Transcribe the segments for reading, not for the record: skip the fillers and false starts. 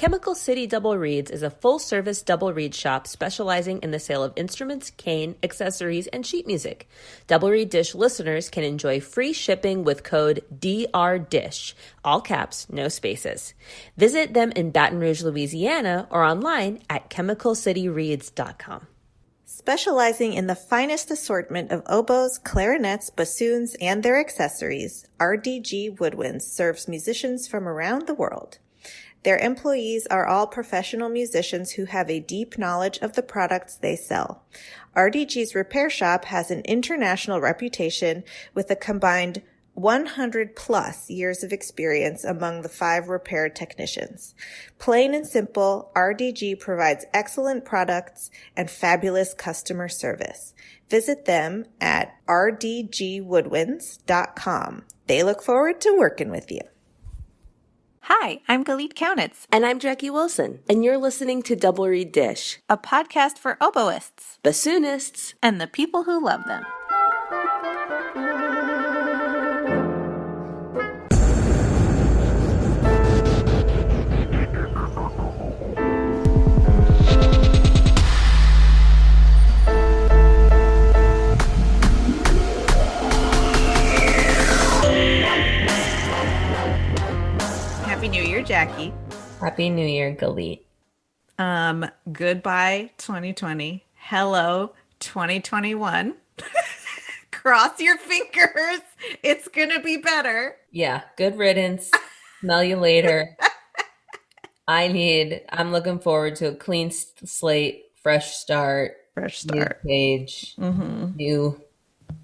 Chemical City Double Reeds is a full-service double reed shop specializing in the sale of instruments, cane, accessories, and sheet music. Double Reed Dish listeners can enjoy free shipping with code DRDISH, all caps, no spaces. Visit them in Baton Rouge, Louisiana, or online at chemicalcityreeds.com. Specializing in the finest assortment of oboes, clarinets, bassoons, and their accessories, Rdg Woodwinds serves musicians from around the world. Their employees are all professional musicians who have a deep knowledge of the products they sell. RDG's repair shop has an international reputation with a combined 100 plus years of experience among the 5 repair technicians. Plain and simple, RDG provides excellent products and fabulous customer service. Visit them at rdgwoodwinds.com. They look forward to working with you. Hi, I'm Galit Kaunitz. And I'm Jackie Wilson, and you're listening to Double Reed Dish, a podcast for oboists, bassoonists, and the people who love them. Happy New Year, Jackie. Happy New Year, Galit. Goodbye, 2020. Hello, 2021. Cross your fingers. It's gonna be better. Yeah, good riddance. Smell you later. I'm looking forward to a clean slate, fresh start. New page, new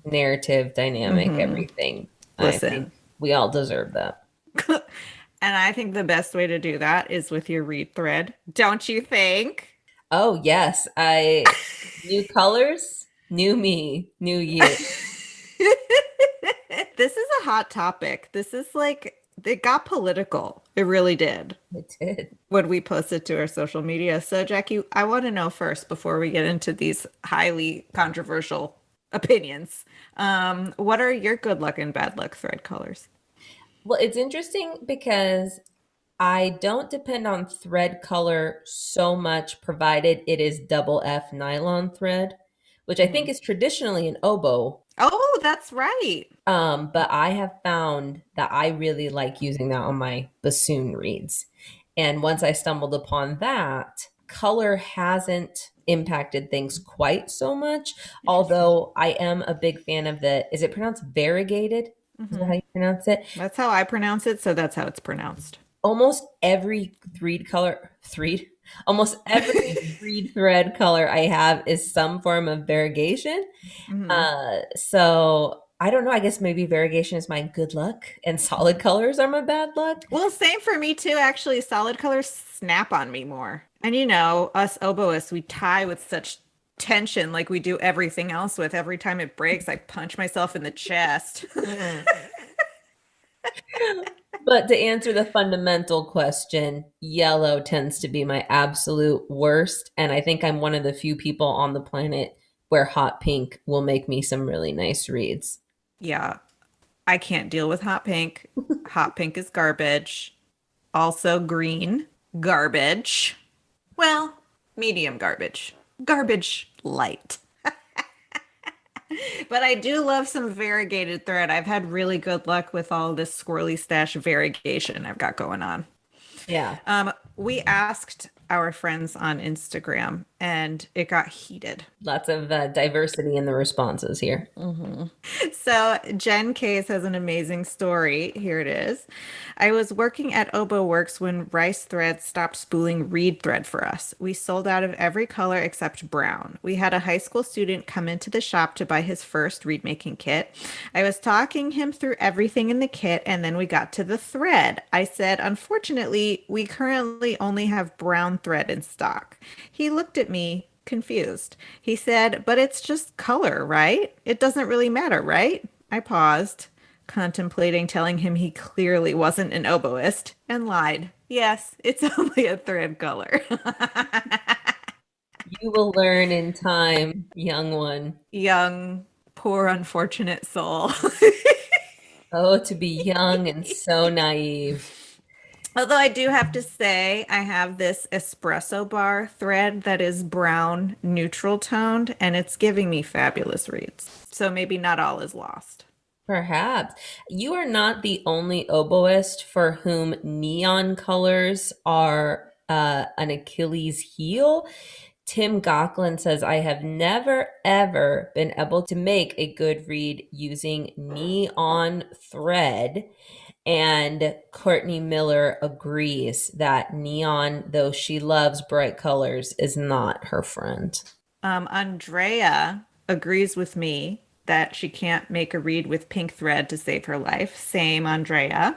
narrative, dynamic, everything. Listen. I think we all deserve that. And I think the best way to do that is with your reed thread. Don't you think? Oh, yes. New colors, new me, new year. This is a hot topic. This is it got political. It really did. It did. When we posted to our social media. So, Jackie, I want to know first, before we get into these highly controversial opinions, what are your good luck and bad luck thread colors? Well, it's interesting because I don't depend on thread color so much, provided it is double F nylon thread, which I think is traditionally an oboe. Oh, that's right. But I have found that I really like using that on my bassoon reeds. And once I stumbled upon that, color hasn't impacted things quite so much, although I am a big fan of is it pronounced variegated? Is that how you pronounce it? That's how I pronounce it, so that's how it's pronounced. Almost every reed thread color I have is some form of variegation. So I don't know. I guess maybe variegation is my good luck and solid colors are my bad luck. Well, same for me too, actually. Solid colors snap on me more. And us oboists, we tie with such tension like we do everything else with. Every time it breaks, I punch myself in the chest. But to answer the fundamental question, yellow tends to be my absolute worst. And I think I'm one of the few people on the planet where hot pink will make me some really nice reeds. Yeah, I can't deal with hot pink. Hot pink is garbage. Also green, garbage. Well, medium garbage. Garbage light. But I do love some variegated thread. I've had really good luck with all this squirrely stash variegation I've got going on. Yeah. We asked our friends on Instagram and it got heated. Lots of diversity in the responses here. So Jen Case has an amazing story. Here it is. I was working at Oboe Works when Rice Thread stopped spooling reed thread for us. We sold out of every color except brown. We had a high school student come into the shop to buy his first reed making kit. I was talking him through everything in the kit and then we got to the thread. I said, unfortunately, we currently only have brown thread in stock. He looked at me confused. He said, but it's just color, right? It doesn't really matter, right? I paused, contemplating telling him he clearly wasn't an oboist, and lied. Yes, it's only a thread color. You will learn in time, young one. Young, poor, unfortunate soul. Oh, to be young and so naive. Although I do have to say, I have this espresso bar thread that is brown neutral toned, and it's giving me fabulous reads. So maybe not all is lost. Perhaps. You are not the only oboist for whom neon colors are an Achilles heel. Tim Gocklin says, I have never, ever been able to make a good read using neon thread. And Courtney Miller agrees that neon, though she loves bright colors, is not her friend. Andrea agrees with me that she can't make a reed with pink thread to save her life. Same, Andrea.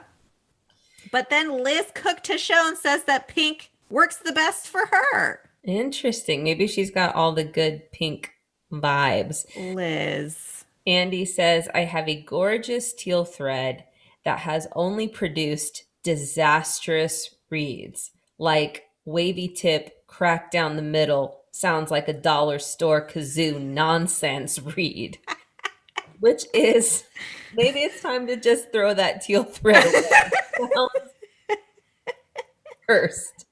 But then Liz Cook Tishon says that pink works the best for her. Interesting. Maybe she's got all the good pink vibes. Liz. Andy says, I have a gorgeous teal thread that has only produced disastrous reads, like wavy tip, crack down the middle, sounds like a dollar store kazoo nonsense read. Which is, maybe it's time to just throw that teal thread away. First.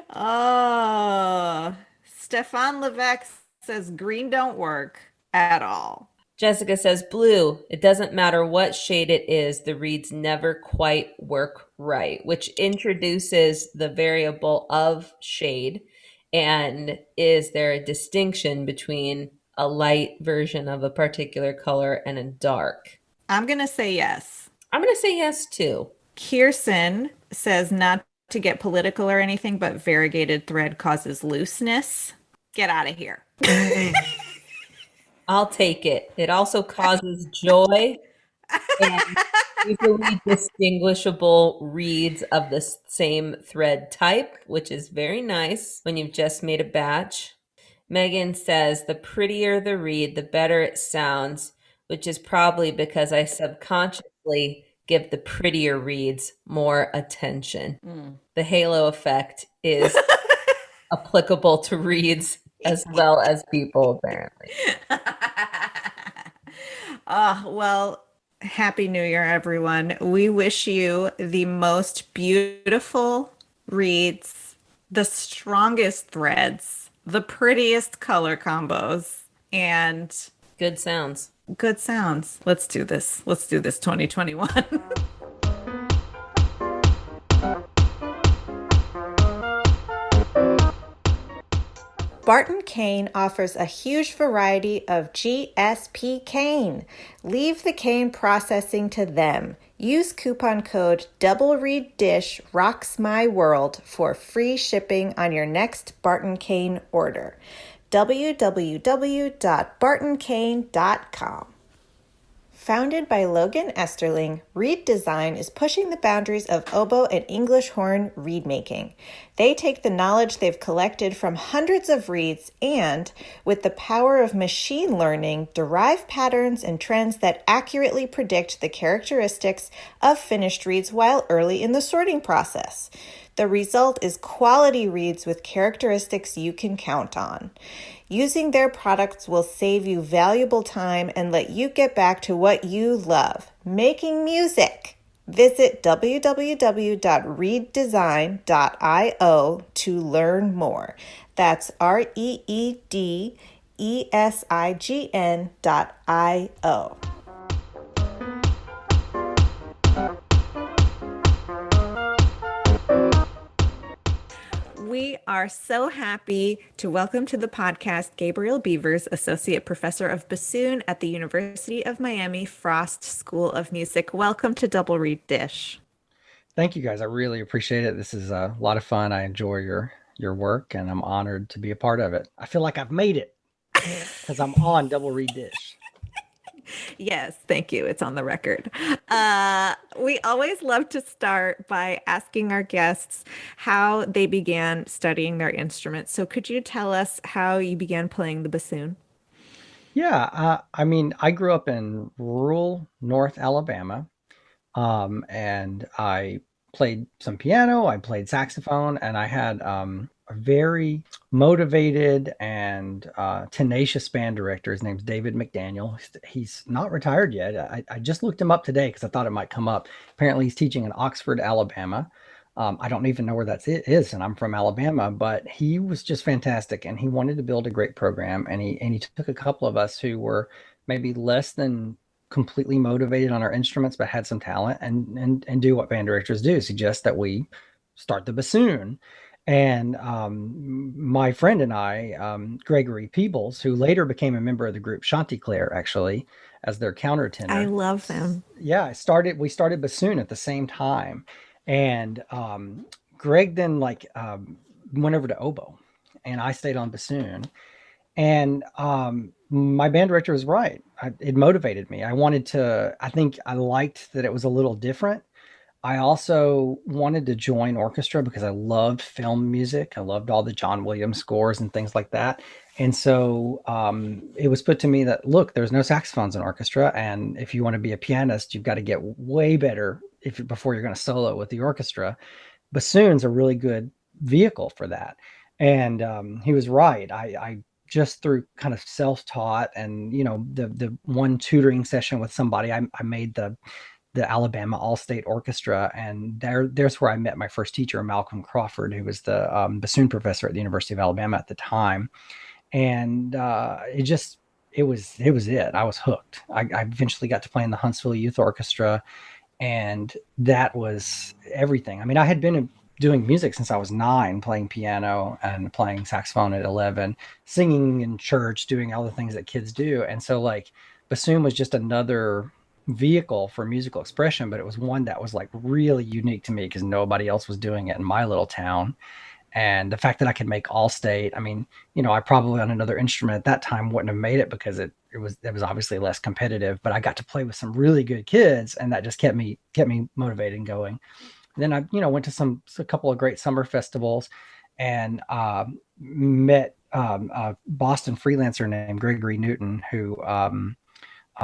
Oh, Stefan Levesque says green don't work at all. Jessica says blue. It doesn't matter what shade it is, the reeds never quite work right, which introduces the variable of shade. And is there a distinction between a light version of a particular color and a dark? I'm going to say yes. I'm going to say yes too. Kirsten says not to get political or anything, but variegated thread causes looseness. Get out of here. I'll take it. It also causes joy and easily distinguishable reeds of the same thread type, which is very nice when you've just made a batch. Megan says, the prettier the reed, the better it sounds, which is probably because I subconsciously give the prettier reeds more attention. The halo effect is applicable to reeds as well as people, apparently. Well, Happy New Year, everyone. We wish you the most beautiful reeds, the strongest threads, the prettiest color combos, and good sounds. Good sounds. Let's do this. Let's do this 2021. Barton Cane offers a huge variety of GSP cane. Leave the cane processing to them. Use coupon code DoubleReedDish rocks my world for free shipping on your next Barton Cane order. www.bartoncane.com. Founded by Logan Esterling, Reed Design is pushing the boundaries of oboe and English horn reed making. They take the knowledge they've collected from hundreds of reeds and, with the power of machine learning, derive patterns and trends that accurately predict the characteristics of finished reeds while early in the sorting process. The result is quality reeds with characteristics you can count on. Using their products will save you valuable time and let you get back to what you love, making music. Visit www.reeddesign.io to learn more. That's REEDESIGN.io. We are so happy to welcome to the podcast Gabriel Beavers, Associate Professor of Bassoon at the University of Miami Frost School of Music. Welcome to Double Reed Dish. Thank you, guys. I really appreciate it. This is a lot of fun. I enjoy your work, and I'm honored to be a part of it. I feel like I've made it because I'm on Double Reed Dish. Yes, thank you. It's on the record. We always love to start by asking our guests how they began studying their instruments. So could you tell us how you began playing the bassoon? Yeah, I mean, I grew up in rural North Alabama, and I played some piano, I played saxophone, and I had a very motivated and tenacious band director. His name's David McDaniel. He's not retired yet. I just looked him up today because I thought it might come up. Apparently he's teaching in Oxford, Alabama. I don't even know where is, and I'm from Alabama, but he was just fantastic, and he wanted to build a great program, and he took a couple of us who were maybe less than completely motivated on our instruments, but had some talent, and do what band directors do, suggest that we start the bassoon. And my friend and I, Gregory Peebles, who later became a member of the group Chanticleer, actually, as their I countertenor. love them. Yeah, we started bassoon at the same time. And Greg then went over to oboe, and I stayed on bassoon. And my band director was right. It motivated me. I think I liked that it was a little different. I also wanted to join orchestra because I loved film music. I loved all the John Williams scores and things like that. And so it was put to me that, look, there's no saxophones in orchestra. And if you want to be a pianist, you've got to get way better before you're going to solo with the orchestra. Bassoon's a really good vehicle for that. And he was right. I just through kind of self-taught and, the one tutoring session with somebody, I made the Alabama All-State Orchestra, and there's where I met my first teacher, Malcolm Crawford, who was the bassoon professor at the University of Alabama at the time. And it was it. I was hooked. I eventually got to play in the Huntsville Youth Orchestra, and that was everything. I mean, I had been doing music since I was 9, playing piano and playing saxophone at 11, singing in church, doing all the things that kids do. And so bassoon was just another vehicle for musical expression, but it was one that was really unique to me because nobody else was doing it in my little town. And the fact that I could make all state, I mean, I probably on another instrument at that time wouldn't have made it because it was obviously less competitive, but I got to play with some really good kids, and that just kept me motivated and going. And then I, went to a couple of great summer festivals, and met a Boston freelancer named Gregory Newton, who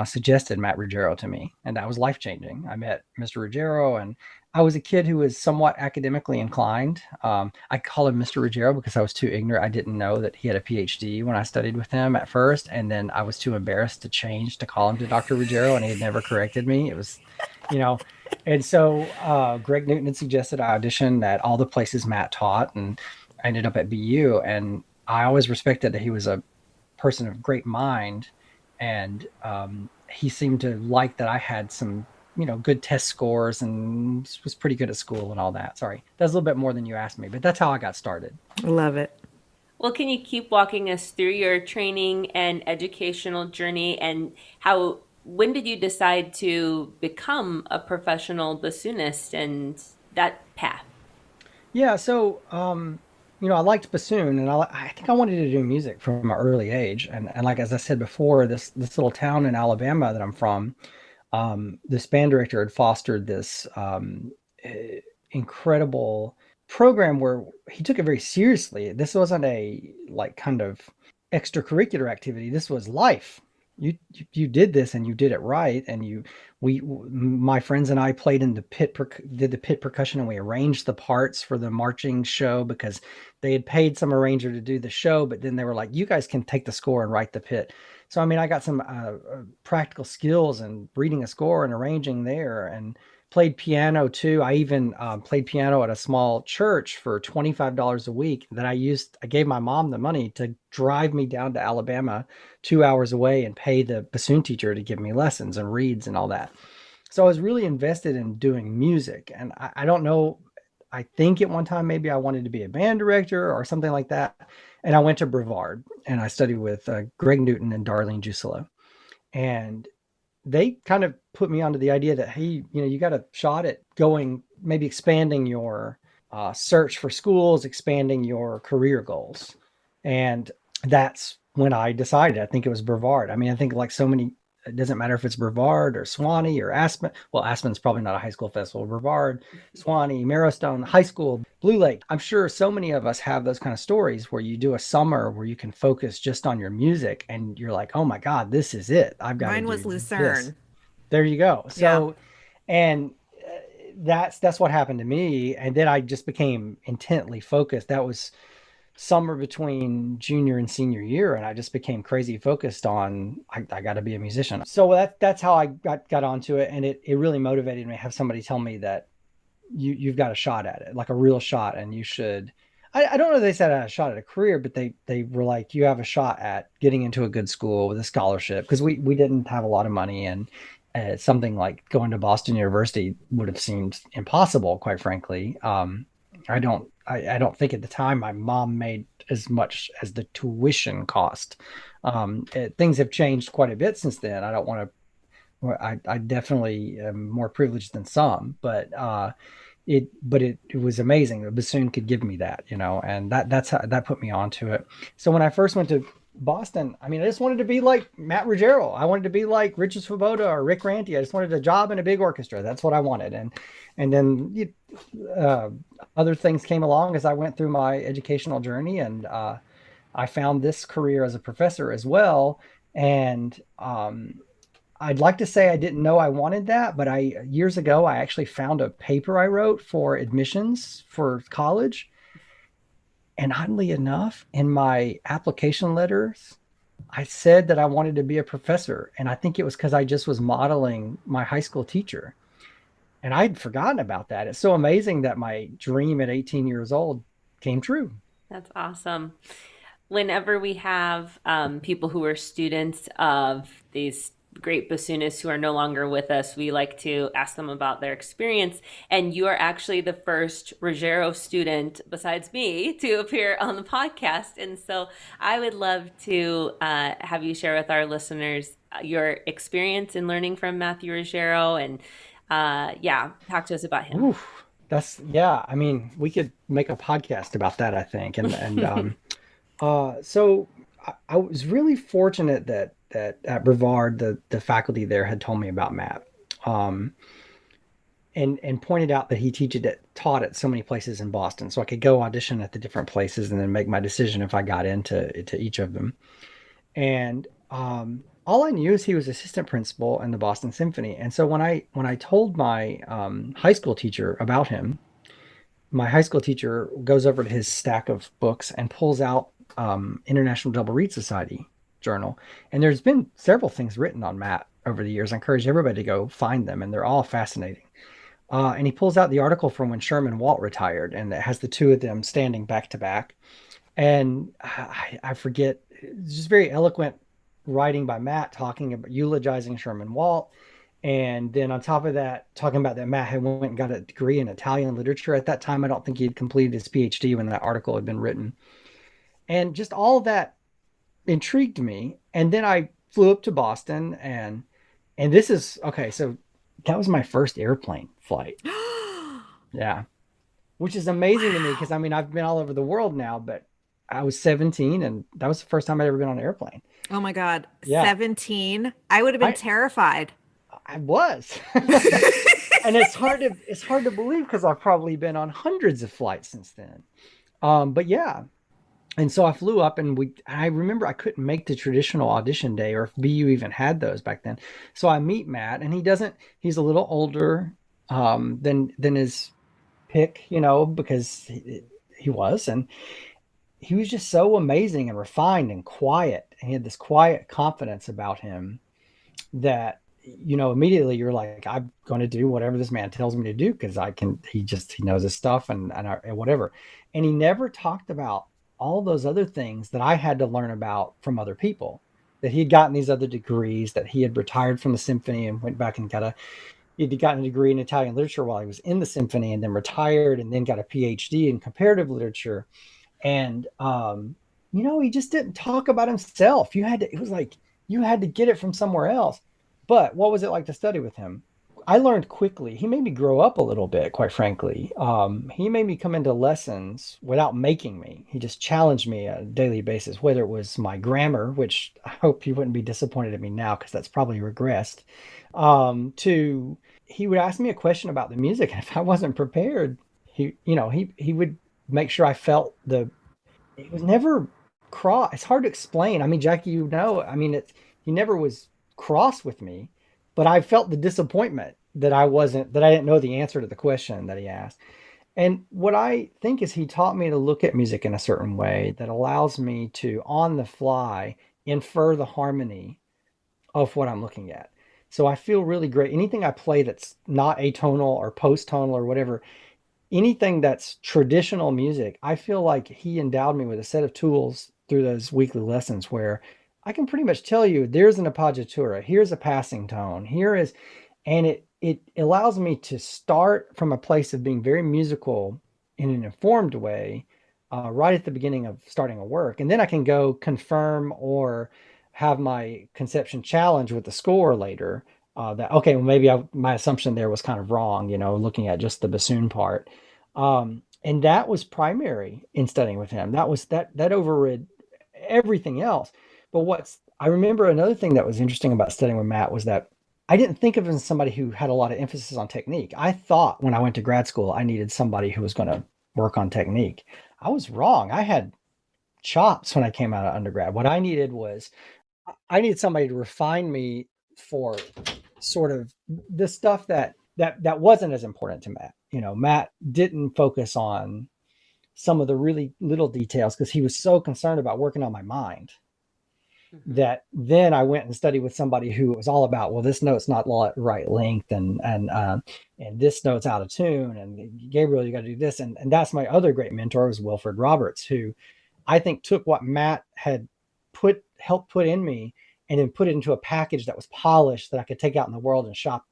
suggested Matt Ruggiero to me, and that was life-changing. I met Mr. Ruggiero, and I was a kid who was somewhat academically inclined. I call him Mr. Ruggiero because I was too ignorant. I didn't know that he had a PhD when I studied with him at first, and then I was too embarrassed to change to call him to Dr. Ruggiero, and he had never corrected me. It was, and so Greg Newton had suggested I audition at all the places Matt taught, and I ended up at BU, and I always respected that he was a person of great mind. And he seemed to like that I had some, good test scores and was pretty good at school and all that. Sorry, that's a little bit more than you asked me, but that's how I got started. Love it. Well, can you keep walking us through your training and educational journey, and when did you decide to become a professional bassoonist and that path? Yeah, so I liked bassoon, and I think I wanted to do music from an early age. And as I said before, this little town in Alabama that I'm from, this band director had fostered this incredible program where he took it very seriously. This wasn't a kind of extracurricular activity. This was life. You did this, and you did it right, and my friends and I played in the did the pit percussion, and we arranged the parts for the marching show because they had paid some arranger to do the show, but then they were like, you guys can take the score and write the pit. So I mean, I got some practical skills in reading a score and arranging there, and played piano too. I even played piano at a small church for $25 a week that I gave my mom the money to drive me down to Alabama 2 hours away and pay the bassoon teacher to give me lessons and reeds and all that. So I was really invested in doing music. And I don't know, I think at one time maybe I wanted to be a band director or something like that. And I went to Brevard, and I studied with Greg Newton and Darlene Jusela. And they kind of put me onto the idea that, hey, you got a shot at maybe expanding your search for schools, expanding your career goals. And that's when I decided. I think it was Brevard. I mean, I think so many, it doesn't matter if it's Brevard or Swanee or Aspen. Well, Aspen's probably not a high school festival. Brevard, Swanee, Marrowstone, high school, Blue Lake. I'm sure so many of us have those kind of stories where you do a summer where you can focus just on your music, and you're like, oh my God, this is it. I've got Mine to was do Lucerne. this. There you go. So, Yeah. And that's what happened to me. And then I just became intently focused. That was summer between junior and senior year, and I just became crazy focused on I got to be a musician. So that's how I got onto it, and it really motivated me to have somebody tell me that you've got a shot at it, like a real shot, and you should. I don't know if they said I had a shot at a career, but they were like, you have a shot at getting into a good school with a scholarship, because we didn't have a lot of money, and something like going to Boston University would have seemed impossible, quite frankly. I don't think at the time my mom made as much as the tuition cost. Things have changed quite a bit since then. I don't want to. I definitely am more privileged than some, but it was amazing that bassoon could give me that, and that's how that put me onto it. So when I first went to Boston, I mean, I just wanted to be like Matt Ruggiero. I wanted to be like Richard Swoboda or Rick Ranty. I just wanted a job in a big orchestra. That's what I wanted. And then other things came along as I went through my educational journey, and I found this career as a professor as well. And I'd like to say I didn't know I wanted that, but years ago I actually found a paper I wrote for admissions for college. And oddly enough, in my application letters, I said that I wanted to be a professor. And I think it was because I just was modeling my high school teacher. And I'd forgotten about that. It's so amazing that my dream at 18 years old came true. That's awesome. Whenever we have people who are students of these great bassoonists who are no longer with us, we like to ask them about their experience. And you are actually the first Ruggiero student, besides me, to appear on the podcast. And so I would love to have you share with our listeners your experience in learning from Matthew Ruggiero, and talk to us about him. Oof, yeah. I mean, we could make a podcast about that, I think. So I was really fortunate that at Brevard, the faculty there had told me about Matt, and pointed out that he taught at so many places in Boston, so I could go audition at the different places and then make my decision if I got into each of them. And all I knew is he was assistant principal in the Boston Symphony. And so when I told my high school teacher about him, my high school teacher goes over to his stack of books and pulls out International Double Reed Society journal. And there's been several things written on Matt over the years. I encourage everybody to go find them, and they're all fascinating. And he pulls out the article from when Sherman Walt retired, and it has the two of them standing back to back. And I forget, just very eloquent writing by Matt, talking about eulogizing Sherman Walt. And then on top of that, talking about that Matt had went and got a degree in Italian literature. At that time, I don't think he had completed his PhD when that article had been written. And just all of that intrigued me. And then I flew up to Boston, and this is okay. So that was my first airplane flight. Yeah. Which is amazing to me, because I mean, I've been all over the world now, but I was 17, and that was the first time I'd ever been on an airplane. Oh my God. Yeah. 17. I would have been terrified. I was. And it's hard to believe, because I've probably been on hundreds of flights since then. But yeah. And so I flew up, and I remember I couldn't make the traditional audition day, or if BU even had those back then. So I meet Matt, and he's a little older than his pick, because he was, and he was just so amazing and refined and quiet. And he had this quiet confidence about him that, immediately you're like, I'm going to do whatever this man tells me to do, because he knows his stuff and whatever. And he never talked about all those other things that I had to learn about from other people, that he had gotten these other degrees, that he had retired from the symphony and went back and he'd gotten a degree in Italian literature while he was in the symphony, and then retired, and then got a PhD in comparative literature. And, he just didn't talk about himself. It was like, you had to get it from somewhere else. But what was it like to study with him? I learned quickly. He made me grow up a little bit, quite frankly. He made me come into lessons without making me. He just challenged me on a daily basis, whether it was my grammar, which I hope you wouldn't be disappointed at me now, because that's probably regressed, to he would ask me a question about the music. And if I wasn't prepared, he would make sure I felt it was never cross. It's hard to explain. I mean, Jackie, he never was cross with me, but I felt the disappointment that I didn't know the answer to the question that he asked. And what I think is, he taught me to look at music in a certain way that allows me to, on the fly, infer the harmony of what I'm looking at. So I feel really great. Anything I play that's not atonal or post-tonal or whatever, anything that's traditional music, I feel like he endowed me with a set of tools through those weekly lessons where I can pretty much tell you there's an appoggiatura, here's a passing tone, here is, and it allows me to start from a place of being very musical in an informed way, right at the beginning of starting a work, and then I can go confirm or have my conception challenge with the score later. That okay, well maybe my assumption there was kind of wrong, looking at just the bassoon part. And that was primary in studying with him. That overrid everything else. But I remember another thing that was interesting about studying with Matt was that I didn't think of him as somebody who had a lot of emphasis on technique. I thought when I went to grad school, I needed somebody who was going to work on technique. I was wrong. I had chops when I came out of undergrad. What I needed was I needed somebody to refine me for sort of the stuff that wasn't as important to Matt. Matt didn't focus on some of the really little details because he was so concerned about working on my mind that then I went and studied with somebody who was all about, well, this note's not right length and this note's out of tune, and Gabriel, you got to do this. And that's my other great mentor was Wilfred Roberts, who I think took what Matt had helped put in me and then put it into a package that was polished that I could take out in the world and shop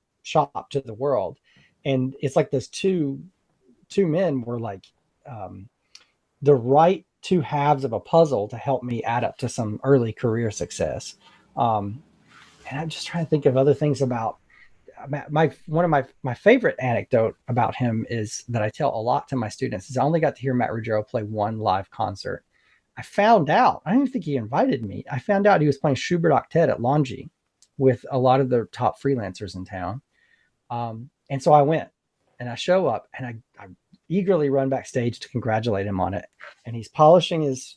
to the world. And it's like those two men were like the right two halves of a puzzle to help me add up to some early career success. And I'm just trying to think of other things about one of my favorite anecdote about him is that I tell a lot to my students is I only got to hear Matt Ruggiero play one live concert. I found out, I don't even think he invited me. I found out he was playing Schubert Octet at Longy with a lot of the top freelancers in town. And so I went and I show up and I eagerly run backstage to congratulate him on it. And he's polishing his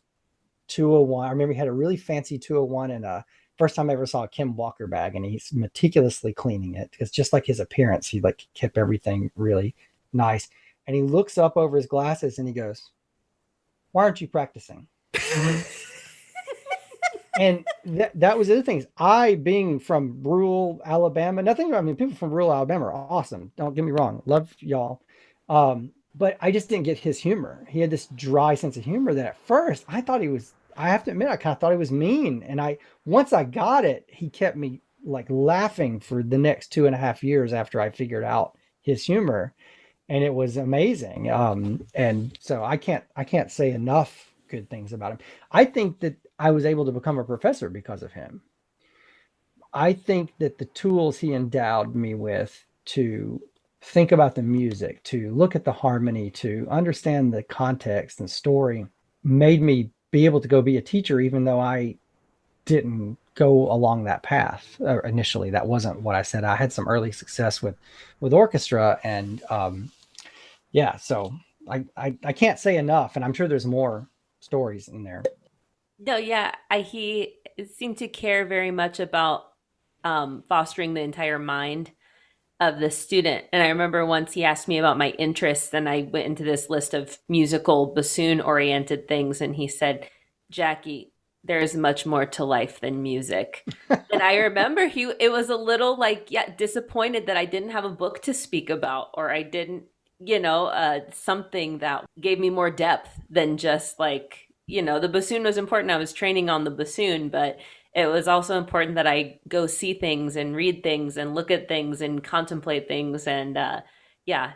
201. I remember he had a really fancy 201 and first time I ever saw a Kim Walker bag, and he's meticulously cleaning it. It's just like his appearance. He like kept everything really nice. And he looks up over his glasses and he goes, "Why aren't you practicing?" And that was the other things. I, being from rural Alabama, people from rural Alabama are awesome. Don't get me wrong. Love y'all. But I just didn't get his humor. He had this dry sense of humor that at first I have to admit, I kind of thought he was mean. And once I got it, he kept me like laughing for the next 2.5 years after I figured out his humor. And it was amazing. And so I can't say enough good things about him. I think that I was able to become a professor because of him. I think that the tools he endowed me with to think about the music, to look at the harmony, to understand the context and story made me be able to go be a teacher, even though I didn't go along that path initially. That wasn't what I said. I had some early success with orchestra and so I can't say enough, and I'm sure there's more stories in there. No, yeah, he seemed to care very much about fostering the entire mind of the student. And I remember once he asked me about my interests, and I went into this list of musical bassoon-oriented things, and he said, "Jackie, there is much more to life than music." And I remember it was a little like, disappointed that I didn't have a book to speak about, or I didn't, something that gave me more depth than just like, the bassoon was important. I was training on the bassoon, but it was also important that I go see things and read things and look at things and contemplate things. And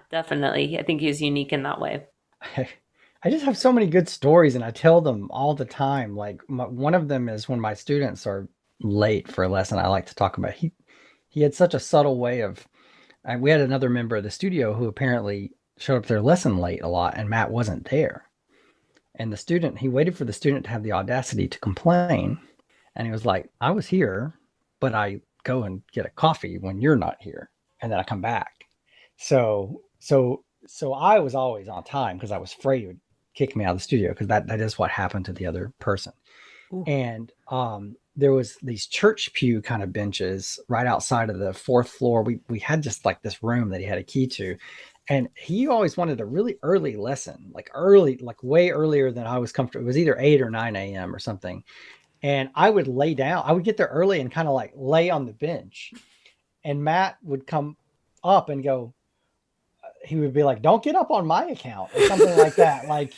definitely. I think he was unique in that way. I just have so many good stories and I tell them all the time. Like one of them is when my students are late for a lesson, I like to talk about, he had such a subtle way of, we had another member of the studio who apparently showed up to their lesson late a lot and Matt wasn't there. And he waited for the student to have the audacity to complain. And he was like, "I was here, but I go and get a coffee when you're not here. And then I come back." So I was always on time because I was afraid he would kick me out of the studio because that is what happened to the other person. Ooh. And there was these church pew kind of benches right outside of the 4th floor. We had just like this room that he had a key to. And he always wanted a really early lesson, like way earlier than I was comfortable. It was either 8 or 9 a.m. or something. And I would lay down. I would get there early and kind of like lay on the bench. And Matt would come up and go, he would be like, don't get up on my account or something like that. Like,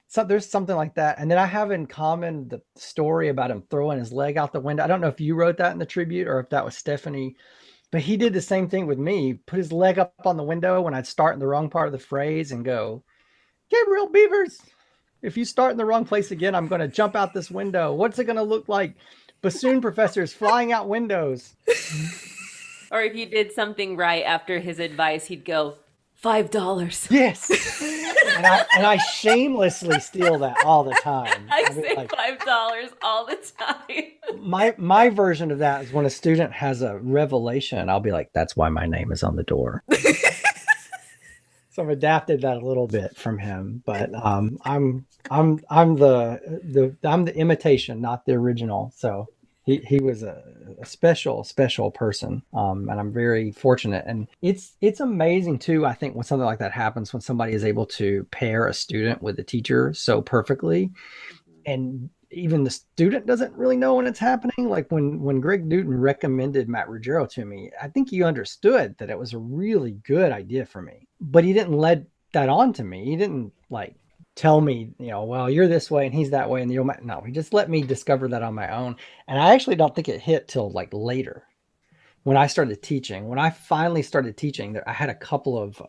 so there's something like that. And then I have in common the story about him throwing his leg out the window. I don't know if you wrote that in the tribute or if that was Stephanie, but he did the same thing with me. Put his leg up on the window when I'd start in the wrong part of the phrase and go, Gabriel Beavers, if you start in the wrong place again, I'm going to jump out this window. What's it going to look like? Bassoon professors flying out windows. Or if you did something right after his advice, he'd go, $5. Yes. And I shamelessly steal that all the time. I say like, $5 all the time. My version of that is when a student has a revelation, I'll be like, that's why my name is on the door. So I've adapted that a little bit from him, but I'm the imitation, not the original. So he was a special person, and I'm very fortunate. And it's amazing too. I think when something like that happens, when somebody is able to pair a student with a teacher so perfectly, and even the student doesn't really know when it's happening. Like when Greg Newton recommended Matt Ruggiero to me, I think he understood that it was a really good idea for me, but he didn't let that on to me. He didn't like tell me, well, you're this way and he's that way. And no, he just let me discover that on my own. And I actually don't think it hit till like later when I started teaching. When I finally started teaching, I had a couple of,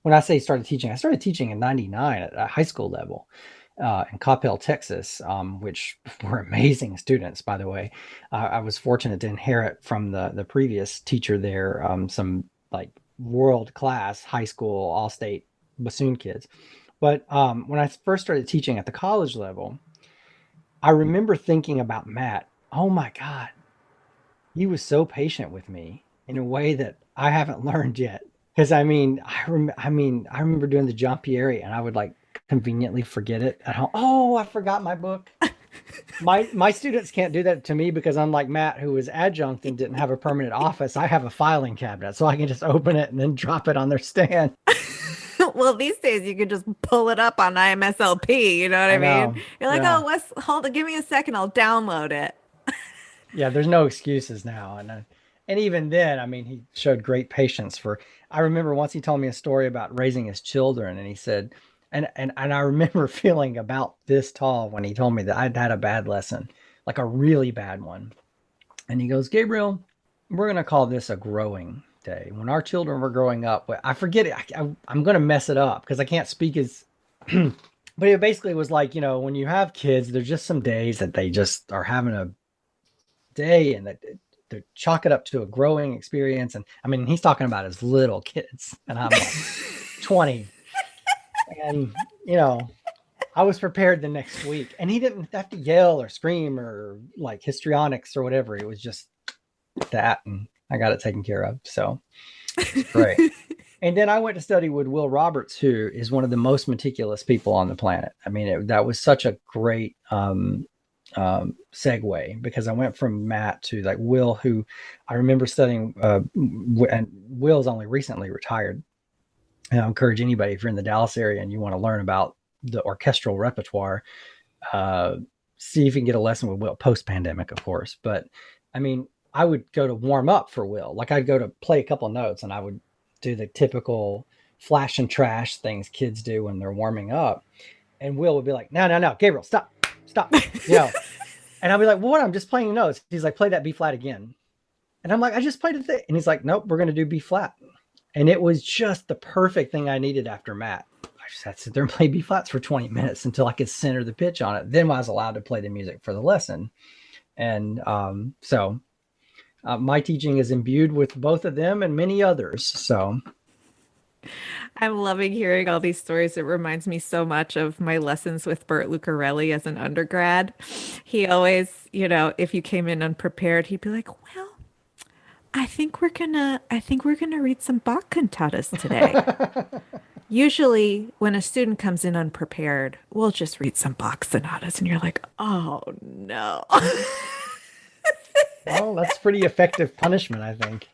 when I say started teaching, I started teaching in 99 at a high school level. In Coppell, Texas, which were amazing students, by the way. I was fortunate to inherit from the previous teacher there some like world-class high school all-state bassoon kids. But when I first started teaching at the college level, I remember thinking about Matt, oh my God, he was so patient with me in a way that I haven't learned yet. Because I remember doing the John Pieri and I would like conveniently forget it at home. Oh, I forgot my book. My students can't do that to me because unlike Matt, who was adjunct and didn't have a permanent office, I have a filing cabinet, so I can just open it and then drop it on their stand. Well, these days you can just pull it up on IMSLP. You know what I mean? You're like, yeah. Oh, hold on, give me a second, I'll download it. Yeah, there's no excuses now, and even then, I mean, he showed great patience. I remember once he told me a story about raising his children, and he said. And I remember feeling about this tall when he told me that I'd had a bad lesson, like a really bad one. And he goes, Gabriel, we're going to call this a growing day. When our children were growing up, I forget it. I'm going to mess it up because I can't speak as, but it basically was like, when you have kids, there's just some days that they just are having a day and that they chalk it up to a growing experience. And I mean, he's talking about his little kids and I'm like 20. And, I was prepared the next week and he didn't have to yell or scream or like histrionics or whatever. It was just that. And I got it taken care of. So it's great. And then I went to study with Will Roberts, who is one of the most meticulous people on the planet. I mean, that was such a great segue because I went from Matt to like Will, who I remember studying, and Will's only recently retired. And I encourage anybody, if you're in the Dallas area and you want to learn about the orchestral repertoire, see if you can get a lesson with Will post-pandemic, of course. But I mean, I would go to warm up for Will. Like I'd go to play a couple of notes and I would do the typical flash and trash things kids do when they're warming up. And Will would be like, no, Gabriel, stop. And I'll be like, well, what? I'm just playing notes. He's like, play that B flat again. And I'm like, I just played a thing. And he's like, nope, we're going to do B flat. And it was just the perfect thing I needed after Matt. I just had to sit there and play B flats for 20 minutes until I could center the pitch on it. Then I was allowed to play the music for the lesson. And so my teaching is imbued with both of them and many others. So I'm loving hearing all these stories. It reminds me so much of my lessons with Bert Lucarelli as an undergrad. He always, if you came in unprepared, he'd be like, well, I think we're gonna read some Bach cantatas today. Usually when a student comes in unprepared, we'll just read some Bach sonatas and you're like, oh no. Well, that's pretty effective punishment, I think.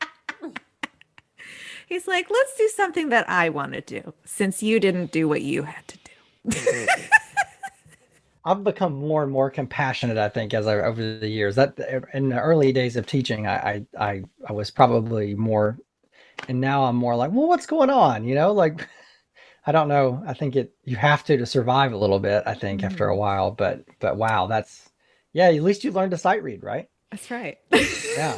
He's like, let's do something that I want to do since you didn't do what you had to do. I've become more and more compassionate, I think, as I over the years. That in the early days of teaching, I was probably more, and now I'm more like, well, what's going on? Like I don't know. I think you have to survive a little bit, I think, after a while. But wow, yeah, at least you learned to sight read, right? That's right. Yeah.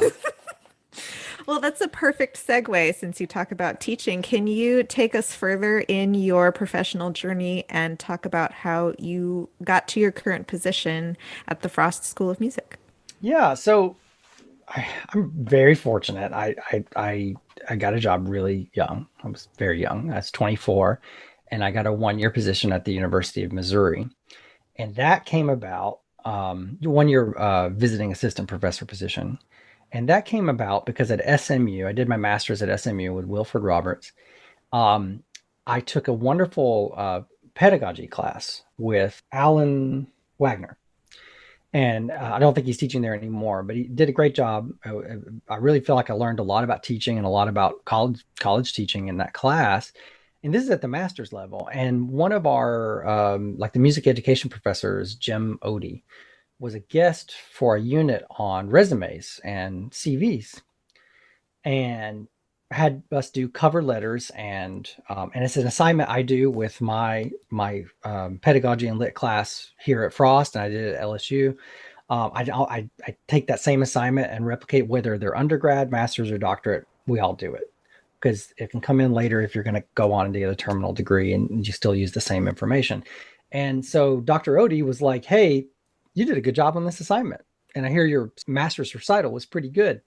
Well, that's a perfect segue since you talk about teaching. Can you take us further in your professional journey and talk about how you got to your current position at the Frost School of Music? Yeah. So I'm very fortunate. I got a job really young. I was very young. I was 24, and I got a 1-year position at the University of Missouri, and that came about 1 year visiting assistant professor position, and that came about because at SMU, I did my master's at SMU with Wilford Roberts. Um, I took a wonderful pedagogy class with Alan Wagner. And I don't think he's teaching there anymore, but he did a great job. I really feel like I learned a lot about teaching and a lot about college teaching in that class. And this is at the master's level. And one of our like the music education professors, Jim Odie, was a guest for a unit on resumes and CVs, and had us do cover letters, and it's an assignment I do with my pedagogy and lit class here at Frost, and I did it at LSU. I take that same assignment and replicate, whether they're undergrad, master's, or doctorate. We all do it because it can come in later if you're going to go on and get a terminal degree, and you still use the same information. And so Dr. Odie was like, "Hey, you did a good job on this assignment, and I hear your master's recital was pretty good.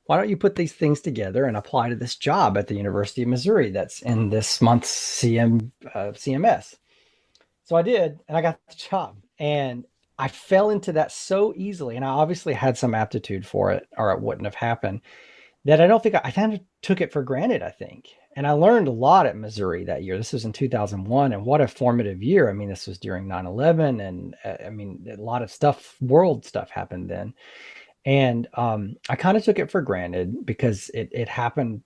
Why don't you put these things together and apply to this job at the University of Missouri that's in this month's CMS?" So I did, and I got the job. And I fell into that so easily. And I obviously had some aptitude for it, or it wouldn't have happened, that I don't think I kind of took it for granted, I think. And I learned a lot at Missouri that year. This was in 2001. And what a formative year. I mean, this was during 9/11. And I mean, a lot of stuff, world stuff happened then. And I kind of took it for granted because it happened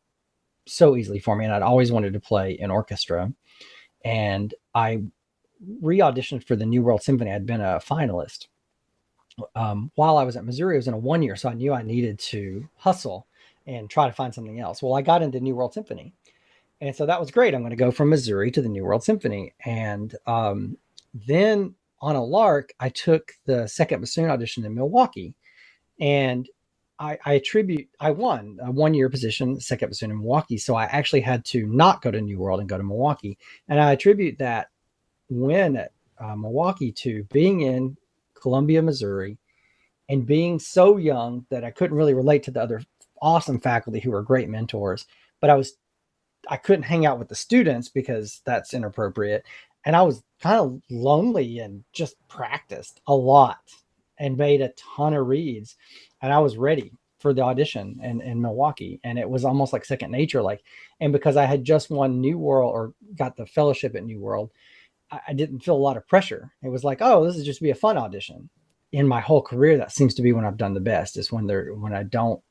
so easily for me. And I'd always wanted to play in orchestra. And I re-auditioned for the New World Symphony. I'd been a finalist. While I was at Missouri, I was in a 1 year. So I knew I needed to hustle and try to find something else. Well, I got into New World Symphony. And so that was great. I'm going to go from Missouri to the New World Symphony. And then on a lark, I took the second bassoon audition in Milwaukee. And I won a 1-year position, second bassoon in Milwaukee. So I actually had to not go to New World and go to Milwaukee. And I attribute that win at Milwaukee to being in Columbia, Missouri, and being so young that I couldn't really relate to the other awesome faculty who were great mentors. But I couldn't hang out with the students because that's inappropriate. And I was kind of lonely and just practiced a lot and made a ton of reads. And I was ready for the audition in Milwaukee. And it was almost like second nature. And because I had just won New World, or got the fellowship at New World, I didn't feel a lot of pressure. It was like, oh, this is just be a fun audition. In my whole career, that seems to be when I've done the best, is when I don't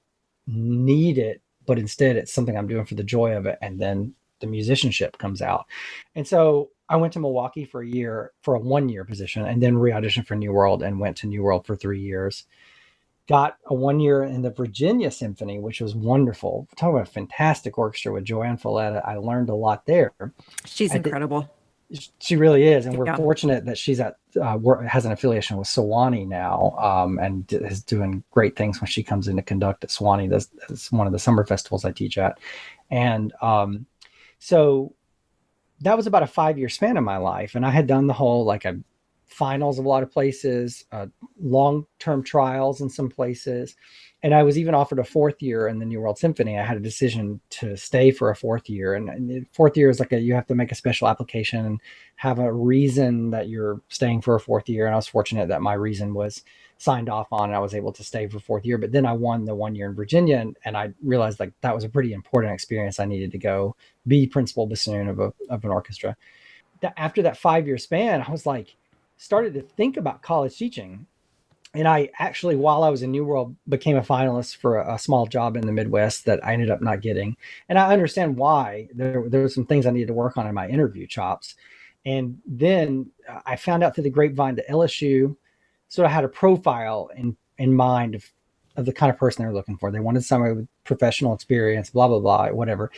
need it, but instead it's something I'm doing for the joy of it. And then the musicianship comes out. And so I went to Milwaukee for a year, for a 1-year position, and then re-auditioned for New World and went to New World for 3 years. Got a 1 year in the Virginia Symphony, which was wonderful. Talk about a fantastic orchestra with Joanne Folletta. I learned a lot there. She's incredible. She really is. And we're fortunate that she's has an affiliation with Sewanee now, and is doing great things when she comes in to conduct at Sewanee. That's one of the summer festivals I teach at. And so that was about a 5-year span of my life. And I had done the whole, finals of a lot of places, long-term trials in some places. And I was even offered a 4th year in the New World Symphony. I had a decision to stay for a 4th year. And the 4th year is you have to make a special application and have a reason that you're staying for a 4th year. And I was fortunate that my reason was signed off on, and I was able to stay for 4th year. But then I won the 1 year in Virginia, and I realized that was a pretty important experience. I needed to go be principal bassoon of an orchestra. After that 5-year span, I was started to think about college teaching. And I actually, while I was in New World, became a finalist for a small job in the Midwest that I ended up not getting. And I understand why. There were some things I needed to work on in my interview chops. And then I found out through the grapevine that LSU sort of had a profile in mind of the kind of person they were looking for. They wanted somebody with professional experience, blah, blah, blah, whatever.